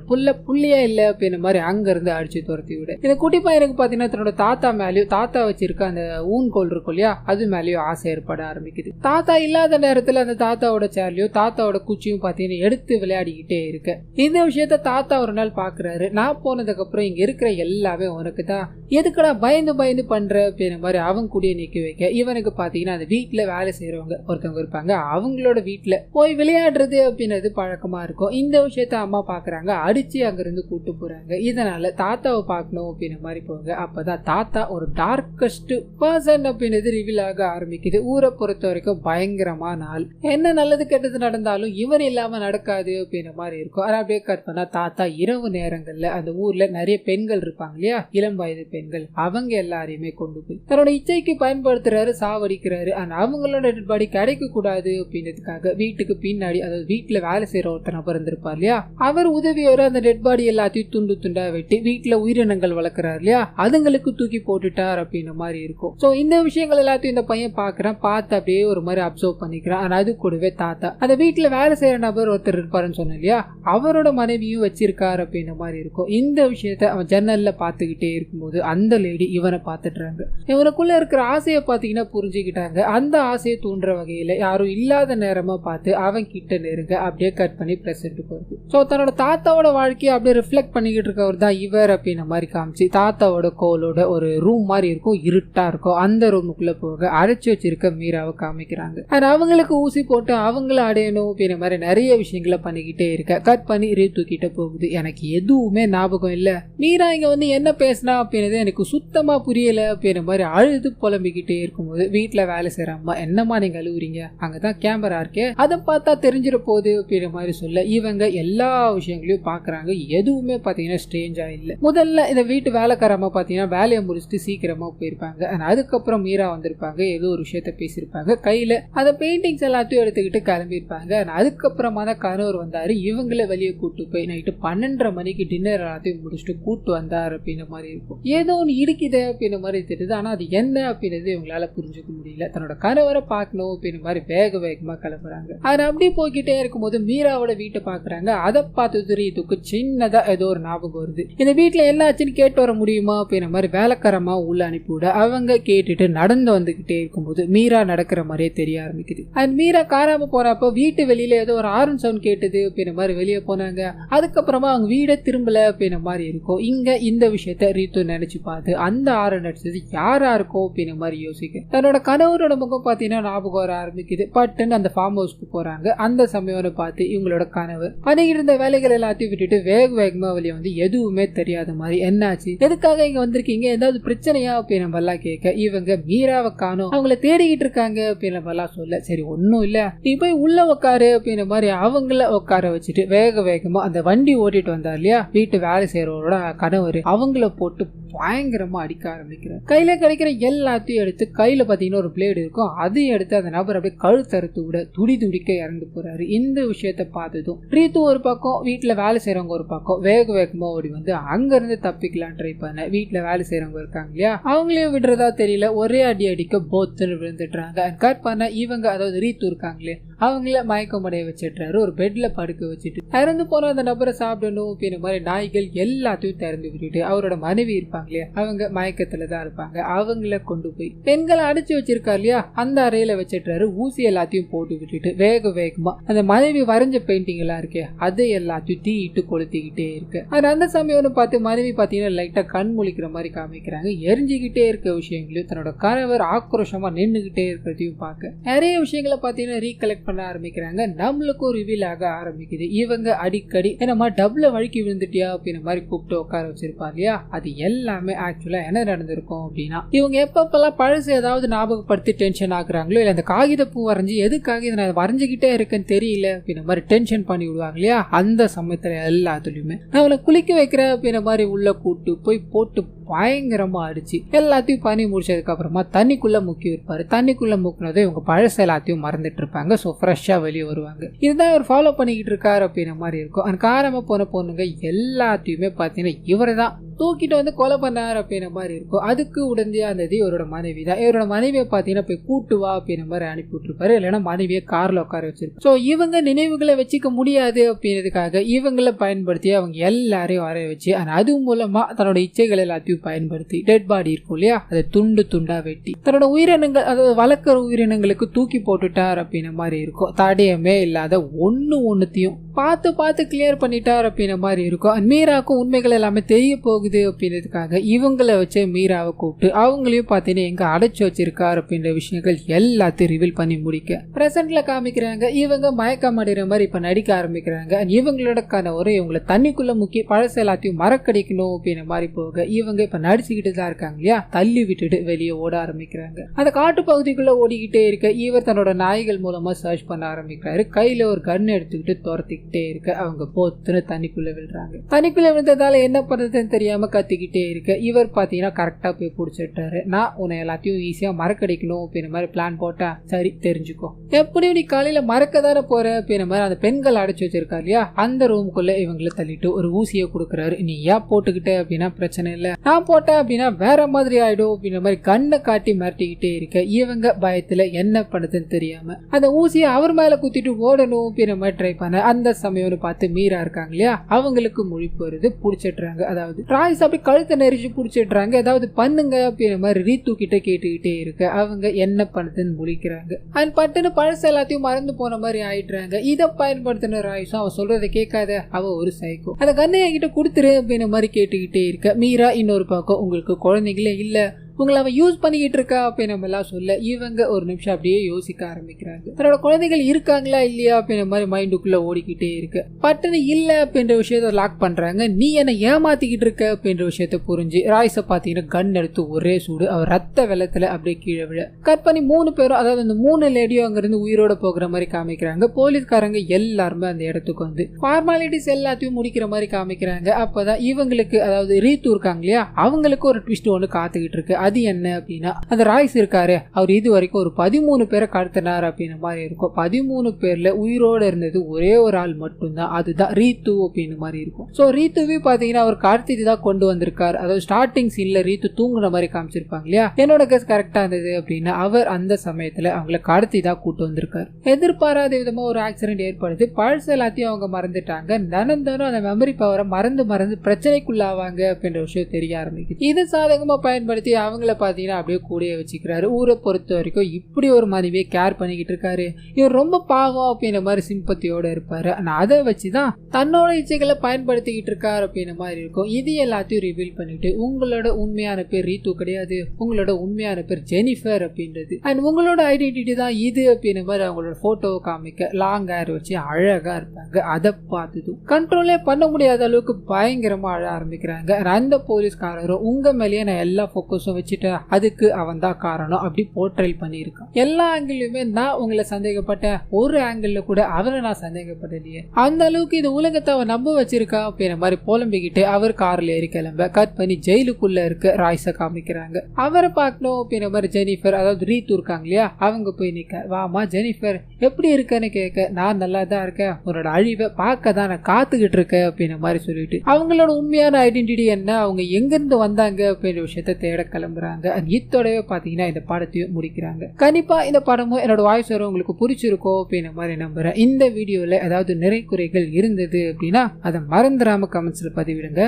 புள்ளையா இல்ல அப்படின்ற மாதிரி அங்க இருந்து அடிச்சு துரத்தி விட இந்த குட்டி பையனுக்கு பாத்தீங்கன்னா தன்னோட தாத்தா மேலயும் தாத்தா வச்சிருக்க அந்த ஊன்கோல் இருக்கும் இல்லையா அது மேலயும் ஆசை ஏற்பட ஆரம்பிக்குது. தாத்தா இல்லாத நேரத்துல அந்த தாத்தாவோட சேர்லயும் தாத்தாவோட குச்சியும் பாத்தீங்கன்னா எடுத்து விளையாடிக்கிட்டே இருக்க இந்த விஷயத்த தாத்தா ஒரு நாள் பாக்குறாரு. நான் போனதுக்கு அப்புறம் இங்க இருக்கிற எல்லாமே உனக்கு தான், எதுக்கடா பயந்து பண்ற அப்படின்ற மாதிரி அவங்க கூடிய நிக்க வைக்க இவனுக்கு பாத்தீங்கன்னா அந்த வீட்டுல வேலை செய்யறவங்க ஒருத்தவங்க இருப்பாங்க. அவங்களோட வீட்டுல போய் விளையாடுறது அப்படின்றது பழக்கமா இருக்கும். இந்த விஷயத்த அம்மா பாக்குறாங்க. அடிச்சு அங்க இருந்து கூட்டு போறாங்க. இதனால தாத்தாவை பார்க்கணும் அப்படின்ற மாதிரி போங்க. அப்பதான் தாத்தா ஒரு டார்க்கஸ்ட் பர்சன் அப்படின்றது ரிவீல் ஆக ஆரம்பிக்குது. ஊரை பொறுத்த வரைக்கும் பயங்கரமான ஆள். என்ன நல்லது கெட்டது நடந்தாலும் இவர் இல்லாம நடக்காது அப்படின்ற மாதிரி இருக்கும். அதை அப்படியே கட் பண்ணா தாத்தா இரவு நேரங்கள்ல அந்த ஊர்ல நிறைய பெண்கள் இருப்பாங்க இல்லையா, இளம் வயது பெண்கள், அவங்க எல்லாரையுமே கொண்டு போய் தன்னோட இச்சைக்கு பயன்படுத்துறாரு, சாவடிக்கிறாரு. அவங்களோட டெட் பாடி கிடைக்க கூடாது அப்படின்றதுக்காக வீட்டுக்கு பின்னாடி அதாவது வீட்டுல வேலை செய்யற ஒருத்தர் நபர் இருந்திருப்பார் இல்லையா, அவர் உதவியோட அந்த டெட் பாடி எல்லாத்தையும் துண்டு துண்டா வெட்டி வீட்டுல உயிரினங்கள் வளர்க்கிறார் இல்லையா அதுங்களுக்கு தூக்கி போட்டுட்டார் அப்படின்ற மாதிரி இருக்கும். சோ இந்த விஷயங்கள் எல்லாத்தையும் இந்த பையன் பாக்குறான். பார்த்து அப்படியே ஒரு மாதிரி அப்சர்வ் பண்ணிக்கிறான். ஆனா அது கூடவே தாத்தா அந்த வீட்டுல வேலை செய்யற நபர் ஒருத்தர் இருப்பாருன்னு சொன்ன இல்லையா, அவரோட மனைவியும் வச்சிருக்காரு அப்படின்ற மாதிரி இருக்கும். இந்த விஷயத்த அவன் ஜன்னல்ல பாத்துக்கிட்டே இருக்கும்போது அந்த லேடி இவனை பார்த்துடுறாங்க. இவனுக்குள்ள இருக்கிற ஆசையை பாத்தீங்கன்னா புரிஞ்சுக்கிட்டாங்க. அந்த ஆசையை தூண்டுற வகையில யாரும் இல்லாத நேரமா பார்த்து அவன் கிட்ட நெருங்க அப்படியே கட் பண்ணி பிரசன்ட் போகுது. சோ தன்னோட தாத்தாவோட வாழ்க்கையை அப்படியே ரிஃப்ளெக்ட் பண்ணிக்கிட்டு இருக்கவர் தான் இவர் அப்படின்ற மாதிரி காமிச்சு தாத்தாவோட கோலோட ஒரு ரூம் மாதிரி இருக்கும், இருட்டா இருக்கும். அந்த ரூமுக்குள்ள போக அரைச்சு வச்சிருக்க மீராவை காமிக்கிறாங்க. அவங்களுக்கு ஊசி போட்டு அவங்கள அடையணும் அப்படின்ற மாதிரி நிறைய விஷயங்களை பண்ணிக்கிட்டே இருக்க கட் பண்ணி ரீத்து கிட்ட போகுது. எனக்கு எதுவுமே ஞாபகம் இல்ல, மீரா இங்க வந்து என்ன பேசினா அப்படின்றது எனக்கு சுத்தமா புரியல அப்படின்ற மாதிரி அழுது புலம்பிக்கிட்டே இருக்கும்போது வீட்டுல வேலை செய்யற அம்மா, என்னம்மா நீங்க அழுவுறீங்க, அங்கதான் கேமரா இருக்கே அதை பார்த்தா தெரிஞ்சிட போகுது அப்படின்ற மாதிரி சொல்ல இவங்க எல்லா விஷயங்களையும் பாக்குறாங்க. எதுவுமே பாத்தீங்கன்னா ஸ்ட்ரேஞ்சா இல்ல. முதல்ல இந்த வீட்டு வேலைக்காரமா பாத்தீங்கன்னா வேலையை முடிச்சுட்டு சீக்கிரமா போயிருப்பாங்க. அதுக்கப்புறம் மீரா வந்திருப்பாங்க, ஏதோ ஒரு விஷயத்த பேசியிருப்பாங்க, கையில அந்த பெயிண்டிங்ஸ் எல்லாத்தையும் எடுத்துக்கிட்டு கிளம்பியிருப்பாங்க. அதுக்கப்புறமா தான் கணவர் வந்தாரு. இவங்கள வெளியே கூட்டு போய் நைட்டு 12:30 மணிக்கு டின்னர் எல்லாத்தையும் முடிச்சுட்டு கூட்டு வந்தார் அப்படின்ற மாதிரி இருக்கும். ஏதோ ஒன்று இடிக்குது அப்படின்ற மாதிரி தெரியுது. ஆனா அது என்ன அப்படின்றது இவங்களால புரிஞ்சுக்க முடியல. தன்னோட கணவரை பார்க்கணும் அப்படின்ற மாதிரி வேகமா கிளம்புறாங்க. அது அப்படி போய்கிட்டே இருக்கும்போது மீராவோட வீட்டை பாக்குறாங்க. அதை பார்த்து இதுக்கு சின்னதா ஏதோ ஒரு ஞாபகம் வருது. இந்த வீட்டுல என்ன ஆச்சுன்னு கேட்டு வர முடியுமா அப்படின்ற மாதிரி வேலைக்காரமா உள்ள அனுப்பிவிட அவங்க கேட்டுட்டு நடந்து வந்துகிட்டே இருக்கும்போது மீரா நடக்கிற மாதிரியே தெரிய ஆரம்பிக்குது. அண்ட் மீரா காராம போறப்ப வீட்டு வெளியில ஏதோ ஒரு ஆரன் சவுண்ட் கேட்டது அப்படின்ற மாதிரி வெளியே போனாங்க. அதுக்கப்புறமா அவங்க வீடை திரும்பல அப்படின்ற மாதிரி இருக்கும். இங்க இந்த விஷயத்த ரீத்து நினைச்சு பார்த்து அந்த ஆரன் அடிச்சது யாரா இருக்கும் அப்படின்ற மாதிரி யோசிக்க தன்னோட கணவரோட முகம் பாத்தீங்கன்னா ஞாபகம் வர ஆரம்பிக்குது. பட்டுன்னு அந்த ஃபார்ம் ஹவுஸ்க்கு போறாங்க. அந்த சமயம் பார்த்து இவங்களோட கணவர் பண்ணிக்கிட்டு இருந்த வேலைகள் எல்லாத்தையும் விட்டுட்டு வேகமா வெளியே வந்து எதுவுமே தெரியாத மாதிரி, என்னாச்சு, எதுக்காக இங்க வந்திருக்கீங்க, ஏதாவது பிரச்சனையா அப்படின்னு நம்மலாம் கேட்க இவங்க மீராவை காணோம், அவங்கள தேடிக்கிட்டு இருக்காங்க அப்படின்னு நம்மலாம் சொல்ல, சரி ஒன்னும் இல்ல நீ போய் உள்ள உட்காரு அப்படின்ற மாதிரி அவங்கள உட்கார வச்சுட்டு வேகமா அந்த வண்டி ஓட்டிட்டு வந்தார் இல்லையா வீட்டு வேலை செய்யறவரோட கணவர், அவங்கள போட்டு பயங்கரமா அடிக்க ஆரம்பிக்கிறார். கையில கிடைக்கிற எல்லாத்தையும் எடுத்து கையில பாத்தீங்கன்னா ஒரு பிளேடு இருக்கும், அதையும் எடுத்து அந்த நபர் அப்படியே கழுத்தறுத்து விட துடிக்க இறந்து போறாரு. இந்த விஷயத்த பார்த்ததும் ரீத்து ஒரு பக்கம், வீட்டுல வேலை செய்யறவங்க ஒரு பக்கம் வேகமா ஓடி வந்து அங்க இருந்து தப்பிக்கலாம் ட்ரை பண்ண வீட்டுல வேலை செய்யறவங்க இருக்காங்க இல்லையா அவங்களையும் விடுறதா தெரியல, ஒரே அடிக்க போத்துன்னு விழுந்துடுறாங்க. கட் பண்ண இவங்க அதாவது ரீத்து இருக்காங்களே அவங்கள மயக்கமடைய வச்சிடுறாரு. ஒரு பெட்ல படுக்க வச்சுட்டு இறந்து போன அந்த நபரை சாப்பிடணும் அப்படின்ற மாதிரி நாய்கள் எல்லாத்தையும் திறந்து விட்டுட்டு அவரோட மனைவி இருப்பாங்க இல்லையா, அவங்க மயக்கத்துலதான் இருப்பாங்க. அவங்கள கொண்டு போய் பெண்களை அடைச்சு வச்சிருக்காரு இல்லையா, அந்த அறையில வச்சிடுறாரு. ஊசி எல்லாத்தையும் போட்டு விட்டுட்டு வேகமா அந்த மனைவி வரைஞ்ச பெயிண்டிங் எல்லாம் இருக்கே அதை எல்லாத்தையும் தீயிட்டு கொளுத்திக்கிட்டே இருக்கு. அந்த சமயம் பார்த்து மனைவி பாத்தீங்கன்னா லைட்டா கண் முழிக்கிற மாதிரி காமிக்கிறாங்க. எரிஞ்சுக்கிட்டே இருக்க விஷயங்களையும் தன்னோட கணவர் ஆக்ரோஷமா நின்னுகிட்டே இருக்கிறதையும் பார்க்க நிறைய விஷயங்களை பாத்தீங்கன்னா ரீகலெக்ட் பண்ண ஆரம்பிக்கிறாங்க. நம்மளுக்கும் ரிவீல் ஆக ஆரம்பிக்குது. இவங்க அடிக்கடி என்னமா டபுள வழுக்கி விழுந்துட்டியா அப்படின்ற மாதிரி கூப்பிட்டு உட்கார வச்சிருப்பா இல்லையா, அது எல்லாமே ஆக்சுவலா என்ன நடந்திருக்கும் அப்படின்னா, இவங்க எப்பப்பெல்லாம் பழசு ஏதாவது ஞாபகப்படுத்தி டென்ஷன் ஆகுறாங்களோ, இல்ல அந்த காகித பூ வரைஞ்சி எதுக்காக இதை நான் வரைஞ்சுக்கிட்டே இருக்கேன்னு தெரியல அப்படின்ற மாதிரி டென்ஷன் பண்ணி விடுவாங்க இல்லையா, அந்த சமயத்துல எல்லாத்துலயுமே அவளை குளிக்க வைக்கிற அப்படின்ற மாதிரி உள்ள கூட்டு போய் போட்டு பயங்கரமா அடிச்சு எல்லாத்தையும் பண்ணி முடிச்சதுக்கு அப்புறமா தண்ணிக்குள்ள முக்கி வைப்பாரு. தண்ணிக்குள்ள முக்கினதை இவங்க பழச எல்லாத்தையும் மறந்துட்டு இருப்பாங்க. சோ ஃப்ரெஷ்ஷா வெளியே வருவாங்க. இதுதான் இவர் ஃபாலோ பண்ணிக்கிட்டு இருக்காரு அப்படின்ற மாதிரி இருக்கும். அந்த காரமா போன பொண்ணுங்க எல்லாத்தையுமே பாத்தீங்கன்னா இவரை தான் தூக்கிட்டு வந்து கொலை பண்ணார் அப்படின்ற மாதிரி இருக்கும். அதுக்கு உடனடியா இருந்தது இவரோட மனைவி தான். இவரோட மனைவியை பாத்தீங்கன்னா போய் கூட்டு வா அப்படின்ற மாதிரி அனுப்பி விட்டுருப்பாரு. இல்லைன்னா மனைவியை கார்ல உட்கார வச்சிருப்பாரு. சோ இவங்க நினைவுகளை வச்சுக்க முடியாது அப்படின்றதுக்காக இவங்களை பயன்படுத்தி அவங்க எல்லாரையும் வரைய வச்சு அது மூலமா தன்னோட இச்சைகள் எல்லாத்தையும் பயன்படுத்தி டெட் பாடி இருக்கும் இல்லையா, அதை துண்டு துண்டா வெட்டி தன்னோட உயிரினங்கள், அதாவது வளர்க்கிற உயிரினங்களுக்கு தூக்கி போட்டுட்டார் அப்படின்ற மாதிரி இருக்கும். தடையமே இல்லாத ஒன்னுத்தையும் பார்த்து கிளியர் பண்ணிட்டார் அப்படின்ற மாதிரி இருக்கும். மீராக்கும் உண்மைகள் எல்லாமே தெரிய போகுது அப்படின்றதுக்காக இவங்களை வச்சு மீராவை கூப்பிட்டு அவங்களையும் பார்த்தீங்கன்னா எங்க அடைச்சு வச்சிருக்காரு அப்படின்ற விஷயங்கள் எல்லாத்தையும் ரிவீல் பண்ணி முடிக்க பிரசன்ட்ல காமிக்கிறாங்க. இவங்க மயக்கம் அடைகிற மாதிரி இப்ப நடிக்க ஆரம்பிக்கிறாங்க. இவங்களோட கனவு இவங்களை தண்ணிக்குள்ள முக்கிய பழச எல்லாத்தையும் மறக்கடிக்கணும் அப்படின்ற மாதிரி போக இவங்க இப்ப நடிச்சுக்கிட்டு தான் இருக்காங்க இல்லையா, தள்ளி விட்டுட்டு வெளியே ஓட ஆரம்பிக்கிறாங்க. அந்த காட்டு பகுதிக்குள்ள ஓடிக்கிட்டே இருக்க இவர் தன்னோட நாய்கள் மூலமா சர்ச் பண்ண ஆரம்பிக்கிறாரு. கையில ஒரு கன் எடுத்துக்கிட்டு துரத்திக்கிட்டே இருக்க அவங்க போத்துன்னு தண்ணிக்குள்ள விழுறாங்க. தண்ணிக்குள்ள விழுந்ததால என்ன பண்றதுன்னு தெரியாம கத்திக்கிட்டே இருக்க இவர் பாத்தீங்கன்னா கரெக்டா போய் புடிச்சிட்டாரு. நான் உன்னை எல்லாத்தையும் ஈஸியா மறக்கடிக்கணும் அப்படின்ற மாதிரி பிளான் போட்டா, சரி தெரிஞ்சுக்கோ, எப்படியும் நீ காலையில மறக்கதான போற அப்படின்ற மாதிரி அந்த பெண்கள் அடைச்சு வச்சிருக்கா இல்லையா, அந்த ரூமுக்குள்ள இவங்களை தள்ளிட்டு ஒரு ஊசியை கொடுக்குறாரு. நீ ஏன் போட்டுக்கிட்ட அப்படின்னா பிரச்சனை இல்ல, நான் போட்டேன் அப்படின்னா வேற மாதிரி ஆயிடும் அப்படின்ற மாதிரி கண்ணை காட்டி மிரட்டிக்கிட்டே இருக்க இவங்க பயத்துல என்ன பண்ணுதுன்னு தெரியாம அந்த ஊசியை அவர் மேல குத்திட்டு ஓடணும் அப்படின்ற மாதிரி ட்ரை பண்ண அந்த சமயம் பார்த்து மீரா இருக்காங்க இல்லையா, அவங்களுக்கு முழிப்பு வருது. புடிச்சிடுறாங்க. அதாவது ராய்ஸ் அப்படி கழுத்தை நெரிச்சு புடிச்சிடுறாங்க. ஏதாவது பண்ணுங்க அப்படின்ற மாதிரி ரீத்து கிட்ட கேட்டுக்கிட்டே இருக்க அவங்க என்ன பண்ணுதுன்னு முழிக்கிறாங்க. அண்ட் பட்டுன்னு பழசு எல்லாத்தையும் மறந்து போன மாதிரி ஆயிடுறாங்க. இதை பயன்படுத்தின ராய்ஸும் அவ சொல்றதை கேட்காத, அவ ஒரு சைக்கோ, அந்த கண்ணைய கிட்ட கொடுத்துரு அப்படின்ற மாதிரி கேட்டுக்கிட்டே இருக்க மீரா இன்னொரு பக்கம் உங்களுக்கு குழந்தைங்களே இல்ல, உங்களை அவன் யூஸ் பண்ணிக்கிட்டு இருக்கா அப்படின்னு நம்ம எல்லாம் சொல்ல இவங்க ஒரு நிமிஷம் அப்படியே யோசிக்க ஆரம்பிக்கிறாங்க. தன்னோட குழந்தைகள் இருக்காங்களா இல்லையா அப்படின்ற மாதிரி மைண்டுக்குள்ள ஓடிக்கிட்டே இருக்கு. பட்டுன்னு இல்ல அப்படின்ற விஷயத்த லாக் பண்றாங்க. நீ என்ன ஏமாத்திக்கிட்டு இருக்க அப்படின்ற விஷயத்த புரிஞ்சு ராய்ஸ பாத்தீங்கன்னா கன் எடுத்து ஒரே சூடு அவர் ரத்த வெள்ளத்துல அப்படியே கீழே விழ கட் பண்ணி 3 பேரும், அதாவது அந்த 3 லேடியும் அங்க இருந்து உயிரோட போகிற மாதிரி காமிக்கிறாங்க. போலீஸ்காரங்க எல்லாருமே அந்த இடத்துக்கு வந்து ஃபார்மாலிட்டிஸ் எல்லாத்தையும் முடிக்கிற மாதிரி காமிக்கிறாங்க. அப்பதான் இவங்களுக்கு, அதாவது ரீத்து இருக்காங்க இல்லையா, அவங்களுக்கு ஒரு ட்விஸ்ட் ஒன்று காத்துக்கிட்டு இருக்கு. அது என்ன அப்படின்னா, அந்த ராய்ஸ் இருக்காரு அவர் இது வரைக்கும் ஒரு 13 பேரை கடத்தினார் அப்படின்ற மாதிரி இருக்கும். 13 பேர்ல உயிரோட இருந்தது ஒரே ஒரு ஆள் மட்டும்தான், அதுதான் ரீத்து அப்படின்ற மாதிரி இருக்கும். சோ ரீத்துவே பாத்தீங்கன்னா அவர் கடத்திட்டு தான் கொண்டு வந்திருக்காரு. அதாவது ஸ்டார்டிங் சீன்ல ரீத்து தூங்குற மாதிரி காமிச்சிருப்பாங்க இல்லையா, என்னோட கெஸ் கரெக்டா இருந்தது அப்படின்னா அவர் அந்த சமயத்துல அவங்களை கடத்தி தான் கூட்டு வந்திருக்காரு. எதிர்பாராத விதமா ஒரு ஆக்சிடென்ட் ஏற்படுது. பழசு எல்லாத்தையும் அவங்க மறந்துட்டாங்க. தினந்தோறும் அந்த மெமரி பவரை மறந்து பிரச்சனைக்குள்ளாவாங்க அப்படின்ற விஷயம் தெரிய ஆரம்பிக்குது. இது சாதகமா பயன்படுத்தி அவங்கள பாத்தீங்கன்னா அப்படியே கூடயே வச்சுக்கிறாரு. ஊரை பொறுத்த வரைக்கும் இப்படி ஒரு மனைவியை கேர் பண்ணிக்கிட்டு இருக்காரு, இவர் ரொம்ப பாவம் அப்படின்ற மாதிரி சிம்பத்தியோட இருப்பாரு. ஆனா அதை வச்சுதான் தன்னோட இச்சைகளை பயன்படுத்திக்கிட்டு இருக்காரு அப்படின்ற மாதிரி இருக்கும். இது எல்லாத்தையும் ரிவீல் பண்ணிட்டு உங்களோட உண்மையான பேர் ரீத்து கிடையாது, உங்களோட உண்மையான பேர் ஜெனிஃபர் அப்படின்றது, அண்ட் உங்களோட ஐடென்டிட்டி தான் இது அப்படின்ற மாதிரி அவங்களோட போட்டோவை காமிக்க லாங் ஹேர் வச்சு அழகா இருப்பாங்க. அதை பார்த்ததும் கண்ட்ரோலே பண்ண முடியாத அளவுக்கு பயங்கரமா அழ ஆரம்பிக்கிறாங்க. அந்த போலீஸ்காரரும் உங்க மேலேயே நான் எல்லா போக்கஸும் வச்சுட்டு அதுக்கு அவன் தான் காரணம் அப்படி போர்ட்ரேல் பண்ணியிருக்கான். எல்லா ஆங்கிளுமே நான் உங்களை சந்தேகப்பட்டேன், ஒரு ஆங்கிள் கூட அவரை நான் சந்தேகப்படலையே, அந்த அளவுக்கு இந்த உலகத்தை அவன் நம்ப வச்சிருக்கா அப்படின்ற மாதிரி புலம்பிக்கிட்டு அவர் கார்ல ஏறி கிளம்ப கட் பண்ணி ஜெயிலுக்குள்ள இருக்க ராய்ஸ காமிக்கிறாங்க. அவரை பார்க்கணும் அப்படின்ற மாதிரி ஜெனிஃபர், அதாவது ரீத்து இருக்காங்க இல்லையா, அவங்க போய் நிக்க, வாமா ஜெனிஃபர் எப்படி இருக்கன்னு கேட்க, நான் நல்லா தான் இருக்கேன், உன்னோட அழிவை பார்க்க தான் நான் காத்துக்கிட்டு இருக்கேன் அப்படின்ற மாதிரி சொல்லிட்டு அவங்களோட உண்மையான ஐடென்டிட்டி என்ன, அவங்க எங்கிருந்து வந்தாங்க அப்படின்ற விஷயத்த தேட கிளம்ப கிளம்புறாங்க. இத்தோடவே பாத்தீங்கன்னா இந்த படத்தையும் முடிக்கிறாங்க. கண்டிப்பா இந்த படமும் என்னோட வாய்ஸ் வரும் உங்களுக்கு பிடிச்சிருக்கோ அப்படின்ற மாதிரி நம்புறேன். இந்த வீடியோல ஏதாவது நிறை குறைகள் இருந்தது அப்படின்னா அதை மறந்துடாம கமெண்ட்ஸ்ல பதிவிடுங்க.